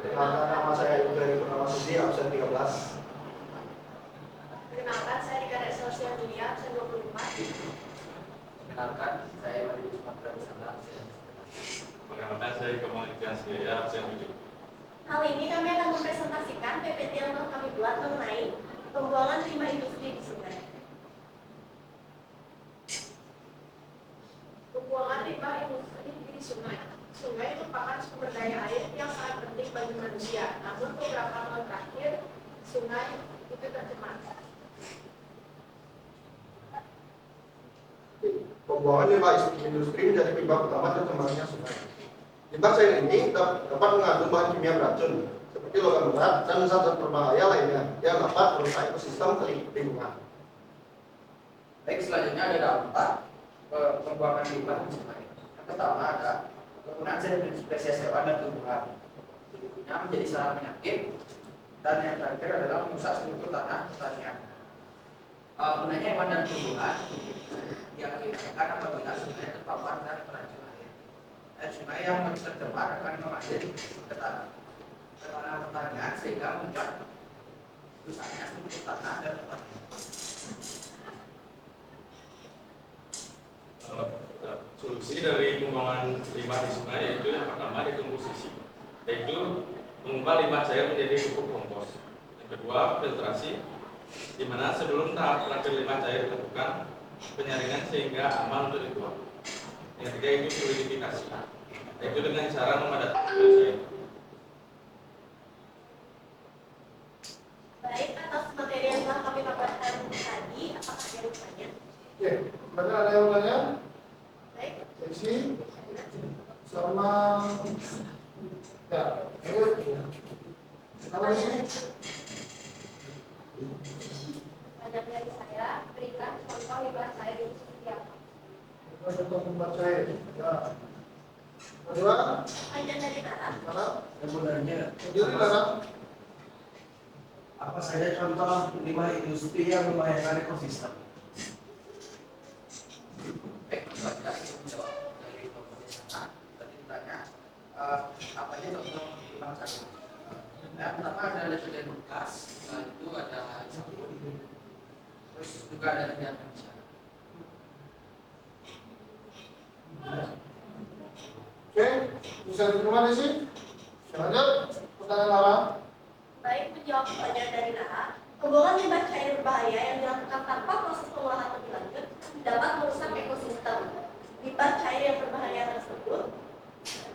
Perkenalkan, nama saya Ibu dari Purnama Sudi, absen 13. Kenalkan saya Rika Resorsi Dunia, absen 24. Kenalkan, saya Madi Sumatera Bersama. Perkenalkan saya Kemal Ikhlas Jaya, absen 7. Kali ini kami akan mempresentasikan PPT yang telah kami buat mengenai pembuangan limbah industri di sungai. Pembuangan limbah industri di sungai. Sungai merupakan sumber daya air yang sangat penting bagi manusia. Namun beberapa tahun terakhir, sungai itu tercemar. Pembuangan limbah industri menjadi penyebab utama tercemarnya sungai. Limbah cair ini dapat mengandung bahan kimia beracun seperti logam berat dan zat-zat berbahaya lainnya yang dapat merusak ekosistem lingkungan. Baik, selanjutnya ada dampak pembuangan limbah di sungai. Yang pertama ada penggunaan zat spesies hewan dan tumbuhan, yang menjadi sarana penyakit, dan yang terakhir adalah merusak struktur tanah pertanian. Gunanya hewan dan tumbuhan diakibatkan apabila sungai terpapar dan keracunan air. Sungai yang tercemar akan mengalir ke tanah pertanian sehingga membuat rusaknya struktur tanah dan pertanian. Solusi dari pembuangan limbah di sungai yaitu yang pertama dekomposisi, yaitu mengubah limbah cair menjadi pupuk kompos. Yang kedua, filtrasi, di mana sebelum tahap terakhir limbah cair dilakukan penyaringan sehingga aman untuk dibuang. Yang ketiga itu solidifikasi, yaitu dengan cara memadatkan limbah cair. Baik, atas materi yang telah kami paparkan tadi, apakah ada yang bertanya? Oke, berarti ada yang bertanya? Baik. Seksi sama ya, ayo. Nama di sini? Banyak dari saya berikan contoh limbah cair itu seperti apa. Contoh tempat saya. Ya. Kedua, Panjang dari Nara. mana? Sebenarnya, Jadi mana? apa saja contoh limbah industri yang membahayakan ekosistem? Baik, selanjutnya kita menjawab dari kelompok di sana. Tadi ditanya apa aja contoh limbah cair. Yang pertama ada letusan bekas, itu ada sabun, terus juga ada minyak manusia. Oke, bisa diterima di sini? Lanjut, pertanyaan Lara. Baik, menjawab pertanyaan dari Nara. Pembuangan limbah cair berbahaya yang dilakukan tanpa proses pengolahan lebih lanjut dapat merusak ekosistem. Limbah cair yang berbahaya tersebut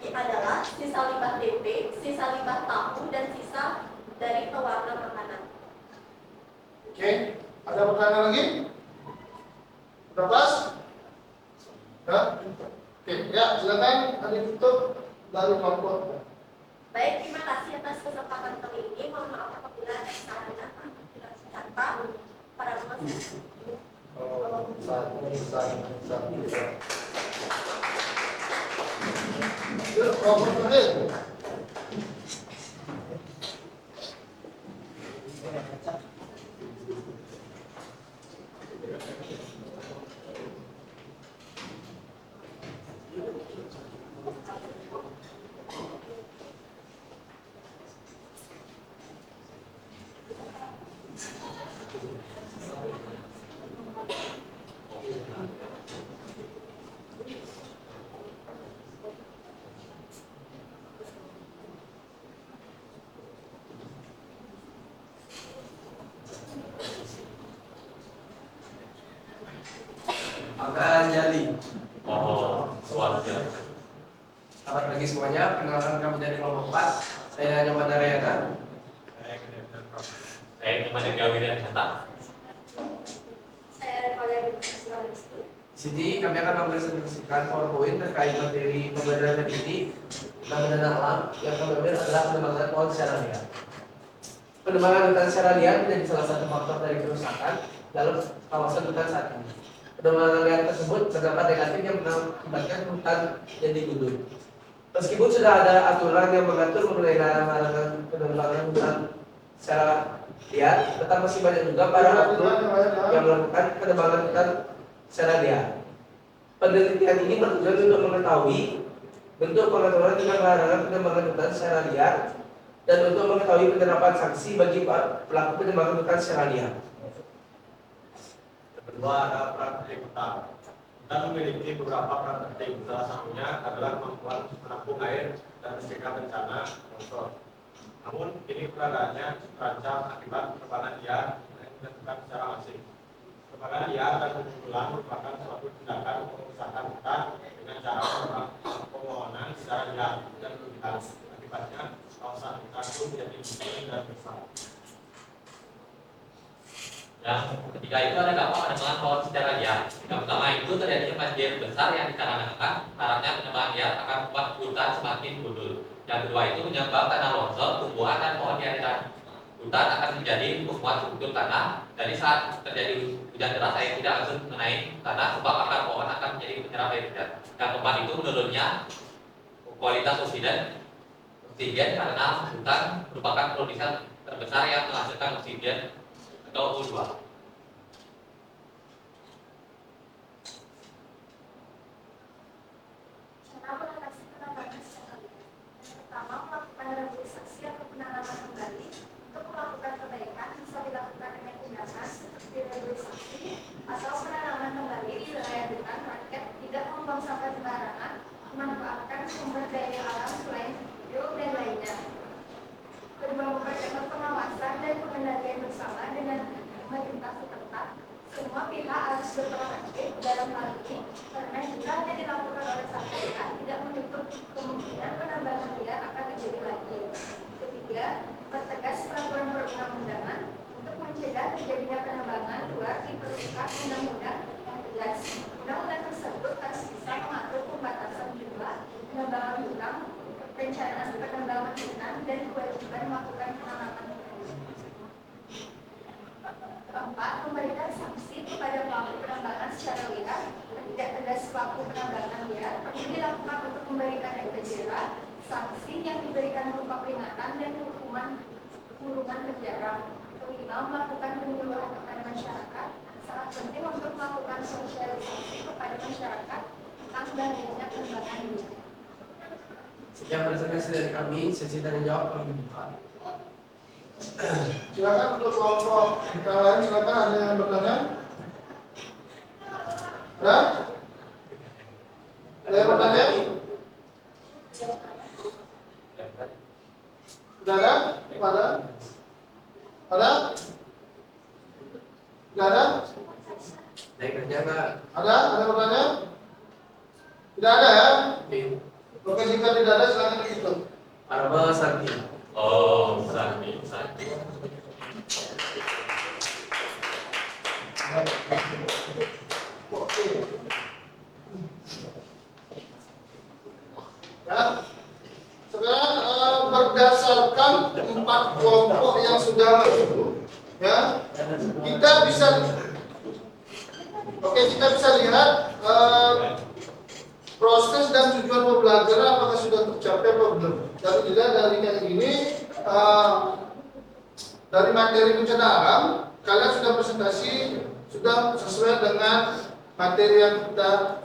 adalah sisa limbah tempe, sisa limbah tahu, dan sisa dari pewarna makanan. Oke, ada pertanyaan lagi? Sudah pas? Ya? Oke, ya silakan ada tutup dari kelompok. Baik, terima kasih atas kesempatan kali ini. Mohon maaf apabila ada kesalahan kata. para rumah. Akan Jali. Oh, luar biasa. Selamat pagi semuanya, perkenalkan kami dari kelompok 4. Saya Nyoman Narayana. Saya teman yang gawe dan kata. Saya Korea Universitas. Di sini kami akan mempresentasikan PowerPoint terkait materi pembelajaran ini pengembangan alam yang kami ambil adalah pengembangan pohon secara liar. Pengembangan hutan secara liar menjadi salah satu faktor dari kerusakan dalam kawasan hutan saat ini. Pengembangan liar tersebut berdampak negatif yang mengakibatkan hutan jadi gundul. Meskipun sudah ada aturan yang mengatur mengenai larangan pengembangan hutan secara liar, tetap masih banyak juga para oknum yang melakukan pengembangan hutan secara liar. Penelitian ini bertujuan untuk mengetahui bentuk pengaturan tentang larangan pengembangan hutan secara liar dan untuk mengetahui penerapan sanksi bagi pelaku pengembangan hutan secara liar. Kedua ada peran penting hutan. Hutan memiliki beberapa peran penting. Salah satunya adalah kemampuan menampung air dan mencegah bencana longsor. Namun kini keberadaannya terancam akibat penebangan liar yang dilakukan secara masif. Penebangan liar dan pengumpulan merupakan suatu tindakan pengusahaan hutan dengan cara pemohonan secara liar dan berlebihan. Akibatnya kawasan hutan itu menjadi miskin dan besar. Yang ketiga itu ada dampak pengembangan pohon secara liar. Yang pertama itu terjadinya banjir besar yang dikarenakan maraknya pengembangan liar akan membuat hutan semakin gundul. Yang kedua itu menyebabkan tanah longsor, tumbuhan dan pohon di area hutan akan menjadi tumpuan struktur tanah. Jadi saat terjadi hujan deras air tidak langsung mengenai tanah sebab akar pohon akan menjadi penyerap air hujan. Yang keempat itu menurunnya kualitas oksigen karena hutan merupakan produsen terbesar yang menghasilkan oksigen atau O2. Cara mengatasi penambangan secara liar. Yang pertama, melakukan revitalisasi atau penanaman kembali. Untuk melakukan perbaikan bisa dilakukan dengan tindakan seperti revitalisasi atau penanaman kembali di wilayah hutan. Rakyat tidak membuang sampah sembarangan, memanfaatkan sumber daya alam selain bio dan lainnya. Kedua, mempercepat pengawasan dan pengendalian bersama dengan pemerintah setempat. Semua pihak harus berperan aktif dalam hal ini karena jika hanya dilakukan oleh satu pihak tidak menutup kemungkinan penambangan liar akan terjadi lagi. Ketiga, pertegas peraturan perundang-undangan untuk mencegah terjadinya penambangan luar diperlukan undang-undang yang tegas. Undang-undang tersebut harus bisa mengatur pembatasan jumlah penambangan hutan, perencanaan penambangan hutan dan kewajiban melakukan penanaman hutan. Keempat, memberikan sanksi kepada pelaku penambangan secara liar. Tidak tegas pelaku penambangan liar perlu dilakukan untuk memberikan efek jerah. Sanksi yang diberikan berupa peringatan dan hukuman kurungan penjara. Kelima, melakukan penyuluhan kepada masyarakat. Sangat penting untuk melakukan sosialisasi kepada masyarakat tentang bahayanya penambangan liar. Sekian presentasi dari kami, sesi tanya jawab kami buka. Silakan untuk kelompok yang lain, silakan ada yang bertanya? Ada? Ada yang bertanya? Sudah ada? Ada? Ada? Tidak ada? Naik kerja nggak? Ada? Ada yang bertanya? Tidak ada ya? Oke, jika tidak ada silakan ditutup. Arba Santi. Oh, Santi. Ya. Sekarang berdasarkan 4 kelompok yang sudah masuk, ya, kita bisa lihat proses dan tujuan pembelajaran apakah sudah tercapai atau belum. Jadi dilihat dari kayak gini, dari materi bencana alam, kalian sudah presentasi, sudah sesuai dengan materi yang kita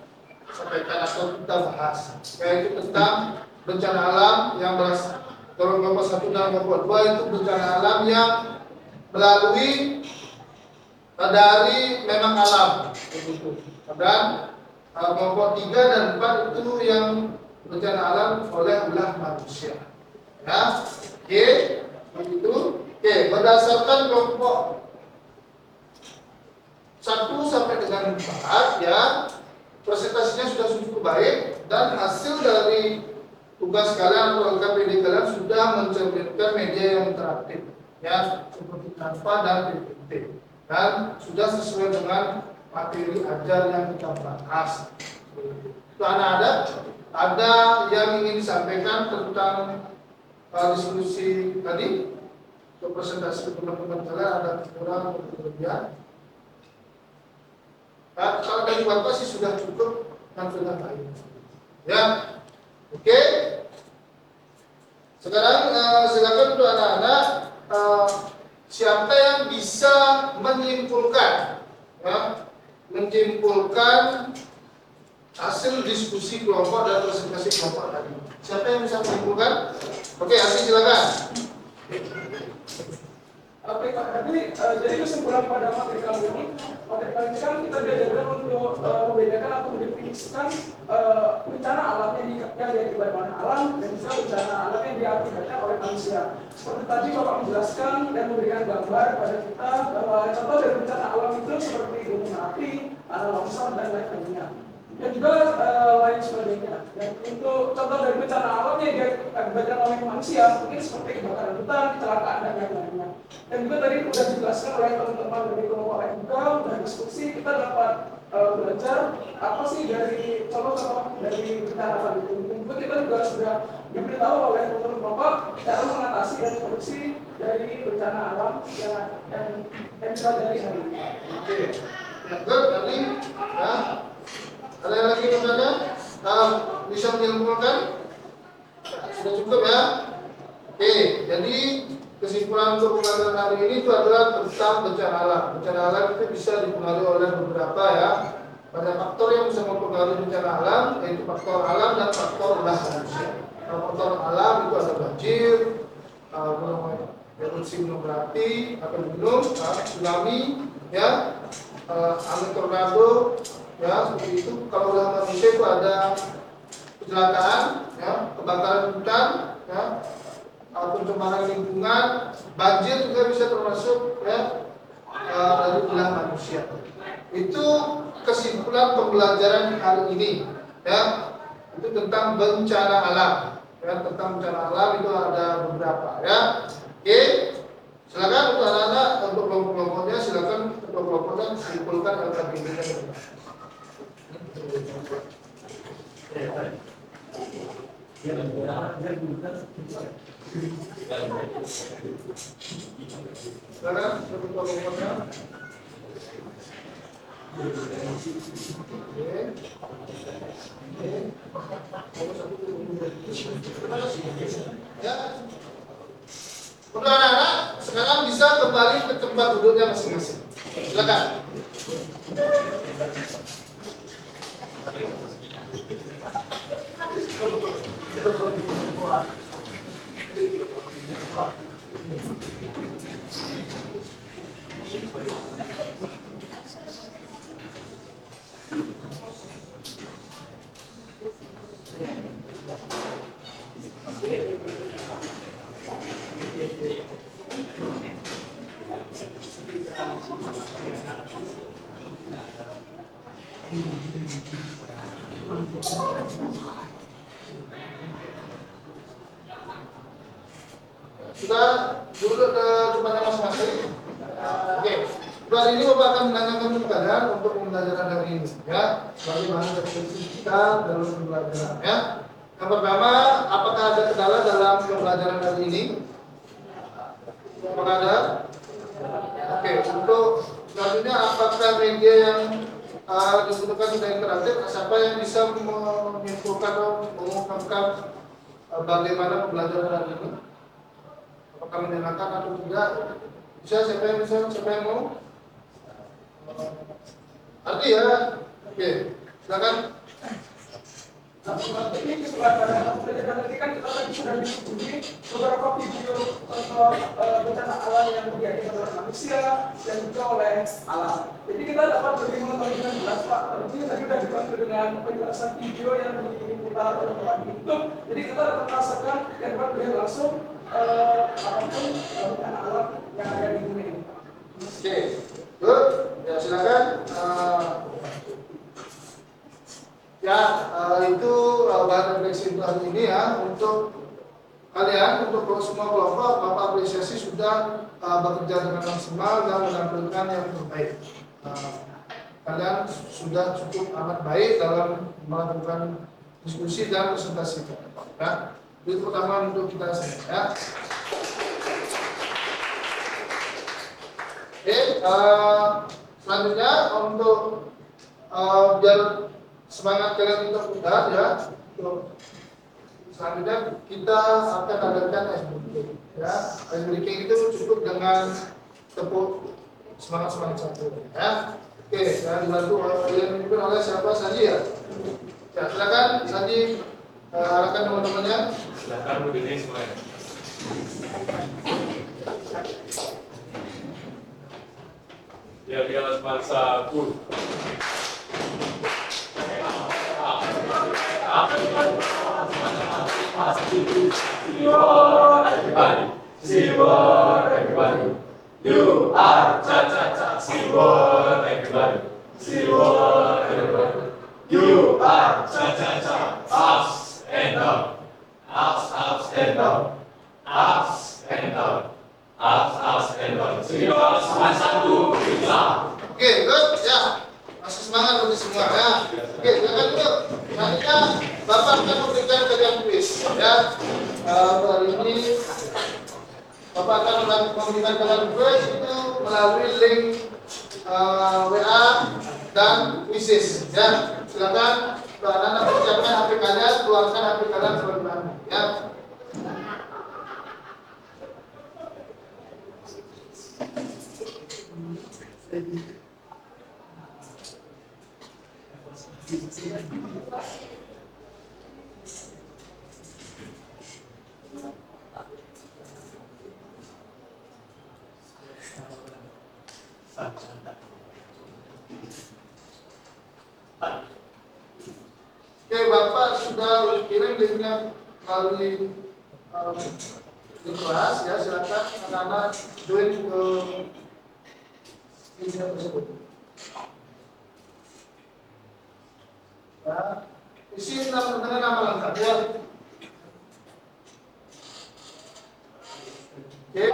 sampaikan atau kita bahas, yaitu tentang bencana alam yang berasal kelompok 1 dan kelompok 2 itu bencana alam yang melalui dari memang alam, dan kelompok 3 dan 4 itu yang bencana alam oleh ulah manusia. Ya, oke, begitu. Oke, berdasarkan kelompok 1 sampai dengan 4 ya, presentasinya sudah cukup baik dan hasil dari tugas kalian atau LKPD kalian sudah mencerminkan media yang interaktif ya, seperti Canva dan PPT, dan sudah sesuai dengan materi ajar yang kita bahas. Itu ada yang ingin disampaikan tentang diskusi tadi untuk presentasi ke teman-teman kalian, ada kurang atau kelebihan? Nah, kalau dari bapak sih sudah cukup dan sudah baik. Ya, oke. Sekarang silakan untuk anak-anak, siapa yang bisa menyimpulkan, ya, menyimpulkan hasil diskusi kelompok dan presentasi kelompok tadi. Siapa yang bisa menyimpulkan? Oke, Asi silakan. Oke Pak, jadi kesimpulan pada materi kali ini kan kita diajarkan untuk membedakan atau mendefinisikan bencana alam yang diakibatkan alam dan juga bencana alam yang diakibatkan oleh manusia. Seperti tadi Bapak menjelaskan dan memberikan gambar pada kita bahwa contoh dari bencana alam itu seperti gunung api, tanah longsor dan lain sebagainya. Dan juga lain sebagainya. Dan untuk contoh dari bencana alam yang diakibatkan oleh manusia mungkin seperti kebakaran hutan, kecelakaan dan lain-lainnya. Dan juga tadi sudah dijelaskan oleh teman-teman dari kelompok lain juga, dan diskusi kita dapat belajar apa sih dari contoh-contoh dari bencana alam itu. Dan juga kita juga sudah diberitahu oleh teman-teman kelompok cara mengatasi dan solusi dari bencana alam yang terjadi hari ini. Oke, ya, good. Tadi, ya. Ada yang lagi kepada bisa menyimpulkan? Sudah cukup ya. Oke, jadi kesimpulan untuk pembelajaran hari ini itu adalah tentang bencana alam. Bencana alam itu bisa dipengaruhi oleh beberapa ya. Banyak faktor yang bisa mempengaruhi bencana alam, yaitu faktor alam dan faktor ulah manusia. Faktor alam itu ada banjir, erupsi gunung berapi atau gunung, tsunami, ya, angin tornado, ya, seperti itu. Kalau ulah manusia itu ada kecelakaan, ya, kebakaran hutan, ya, pencemaran lingkungan, banjir juga bisa termasuk ya dari ulah manusia. Itu kesimpulan pembelajaran hari ini, ya. Itu tentang bencana alam. Ya, tentang bencana alam itu ada beberapa, ya. Oke, silakan untuk anak-anak, untuk kelompok-kelompoknya silakan untuk kelompoknya simpulkan LKPD-nya. Silakan untuk kelompoknya. Ya. Untuk anak-anak sekarang bisa kembali ke tempat duduknya masing-masing. Silakan. Sudah duduk ke tempatnya masing-masing. Oke, hari ini Bapak akan menanyakan kalian untuk pembelajaran hari ini, ya, bagaimana definisi kita dalam pembelajaran, ya. Yang pertama, apakah ada kendala dalam pembelajaran hari ini? Apakah ada? Oke, untuk selanjutnya apakah media yang dibutuhkan sudah interaktif? Siapa yang bisa menyimpulkan atau mengungkapkan bagaimana pembelajaran hari ini? Apakah menyenangkan atau tidak? Bisa, siapa yang mau? Arti ya? Oke, silakan. Ini kesempatan nanti kan kita tadi sudah diskusi beberapa video bencana alam yang terjadi oleh manusia dan juga oleh alam. Jadi kita dapat lebih mengetahui dengan jelas Pak. Ini tadi sudah dibantu dengan penjelasan video yang diputar oleh Bapak di YouTube. Jadi kita dapat merasakan dan dapat melihat langsung apapun bencana alam yang ada di bumi ini. Oke, good. Ya silakan. Itu bahan refleksi untuk hari ini ya untuk kalian, untuk semua kelompok. Bapak apresiasi sudah bekerja dengan maksimal dan menampilkan yang terbaik. Kalian sudah cukup amat baik dalam melakukan diskusi dan presentasi. Ya. Itu pertama untuk kita semua. Ya. Oke, selanjutnya untuk biar semangat kalian untuk mudah ya. Selanjutnya kita akan adakan ice breaking. Ya, ice breaking itu cukup dengan tepuk semangat satu. Ya, oke. Ya, dibantu yang dipimpin oleh siapa Saji ya. Ya, silakan Saji arahkan teman-temannya. Silakan berdiri semuanya. Dia semasa full. Everybody. You are cha-cha-cha. Seaworld, everybody. Seaworld, everybody. You are cha-cha-cha. Ups and down. Ups and down. Ups and down. Ups and down. Seaworld, satu, bisa. Oke, good. Ya. Masih semangat untuk semua ya. Oke, silakan dulu. Selanjutnya Bapak akan memberikan kajian kuis ya. Hari ini Bapak akan memberikan kajian kuis itu melalui link WA dan Quizzes ya. Silakan anak-anak persiapkan HP kalian, keluarkan HP kalian sebagai bahan ya. Oke, Bapak sudah kirim linknya melalui di kelas ya. Silakan anak-anak join ke linknya tersebut. Ya, isi dengan nama lengkap ya. Oke.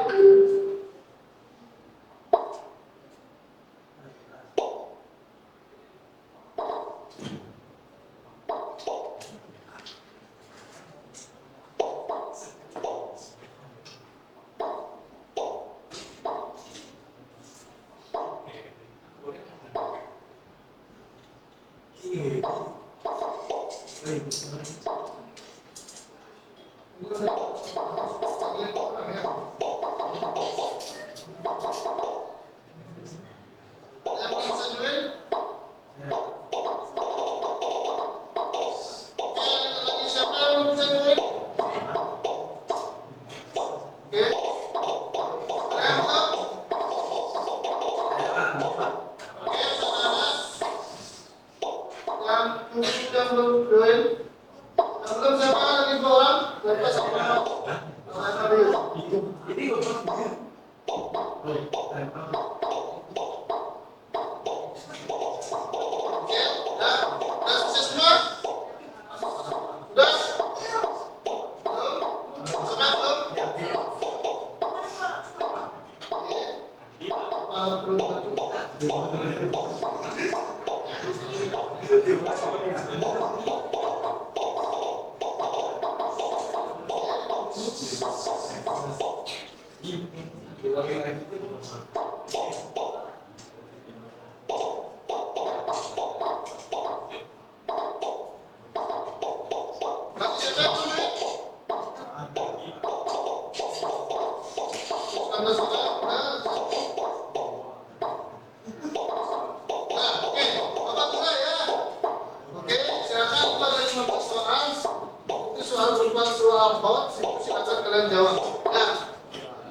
vote, silakan kalian jawab. Ya,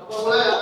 apa mulai ya?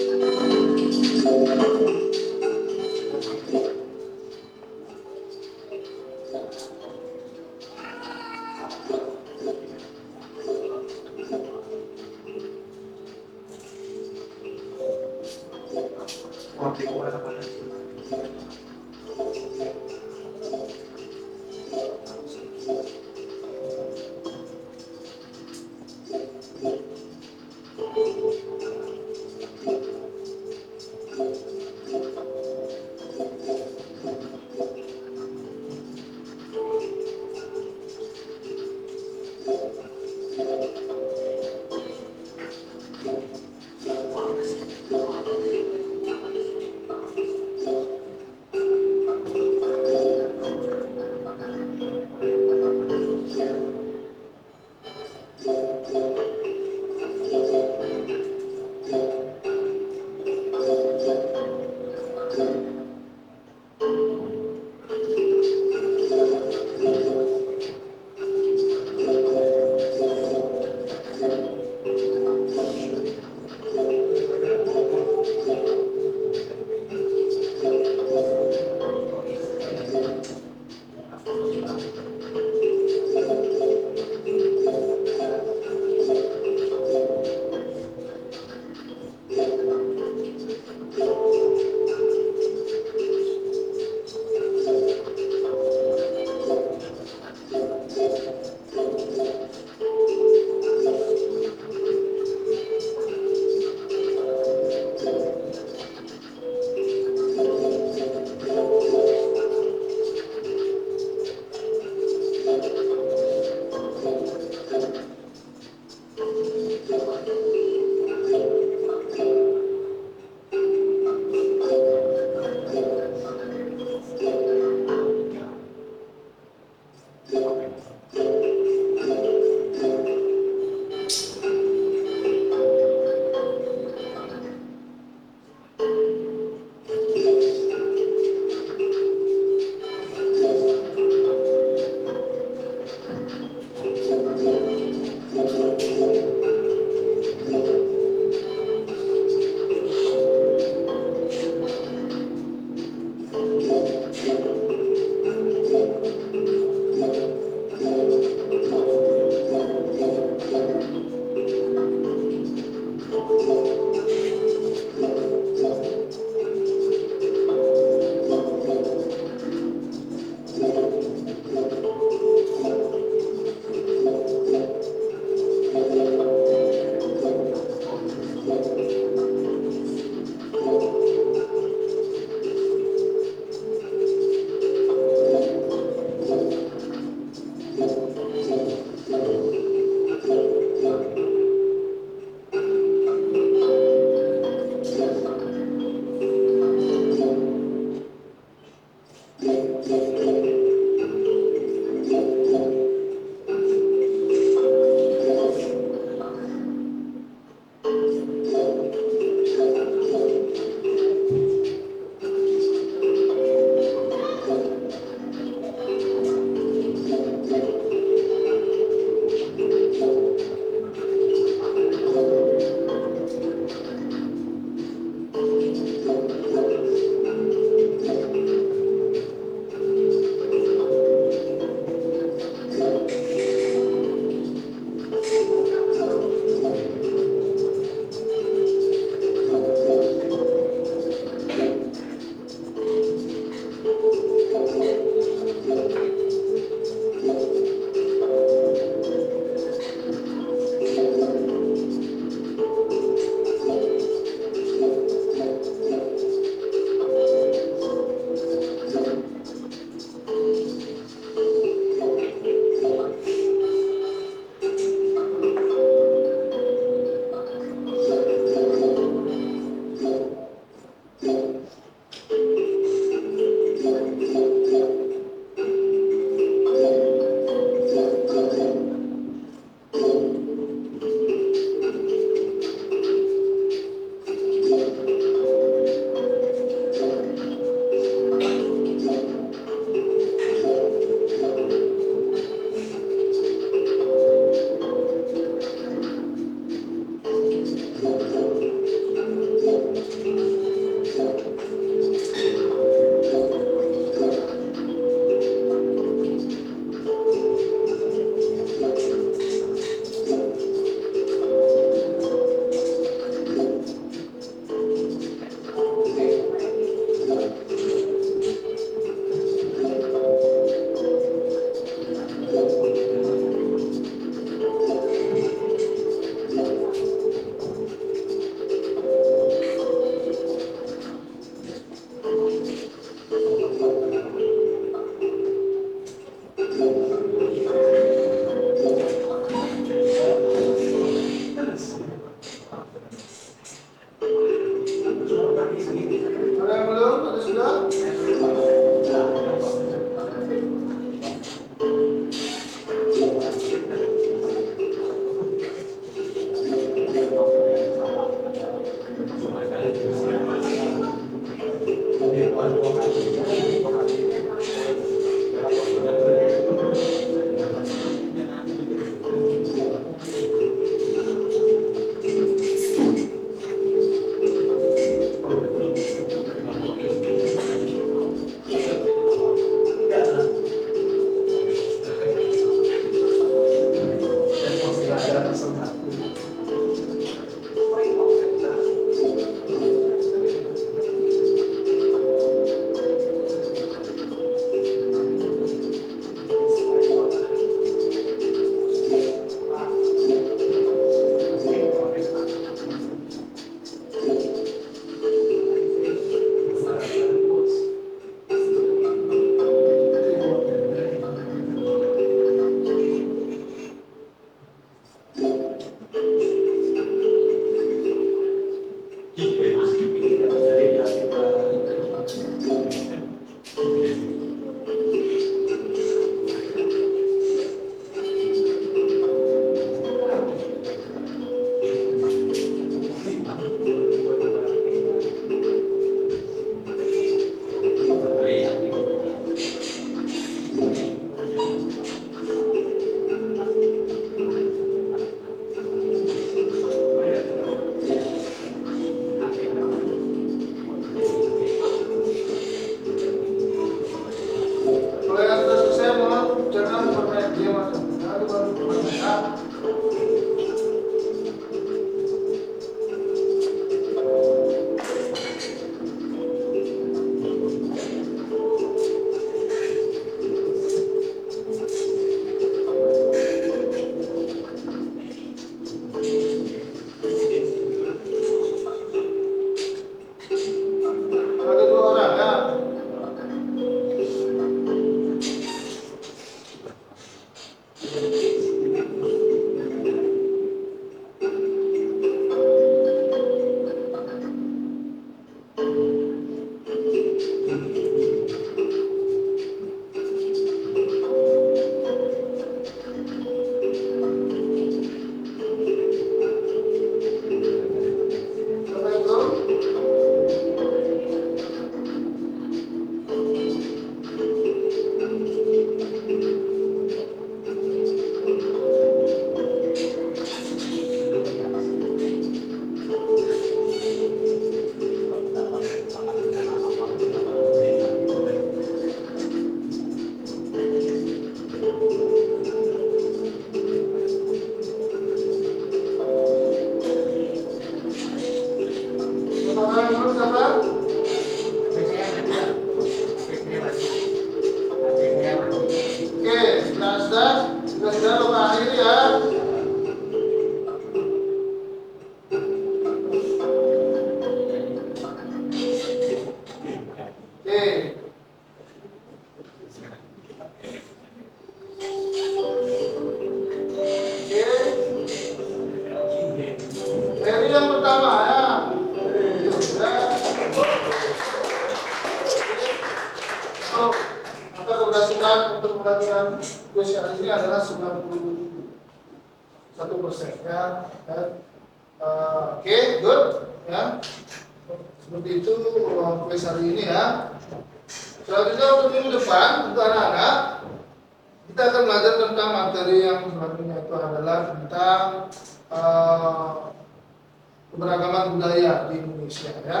keberagaman budaya di Indonesia ya.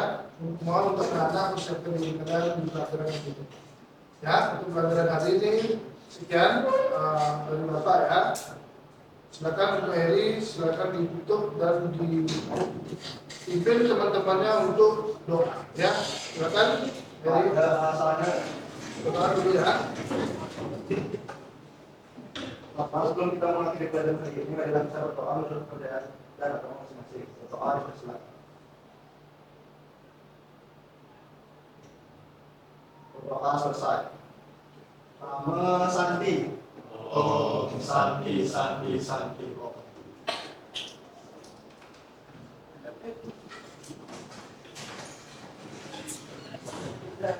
Mohon untuk anak persiapkan diri kalian di pelajaran itu. Ya, untuk pelajaran hari ini sekian dari Bapak ya. Silakan untuk Heri, silakan ditutup dan dipimpin teman-temannya untuk doa ya. Silakan Heri. Doa dulu ya. Sebelum kita mengakhiri pelajaran hari ini, adalah kita berdoa menurut percayaan dan agama masing-masing. Berdoa dipersilakan. Berdoa selesai. Nama Santi. Om Santi Santi Santi Om. Ya.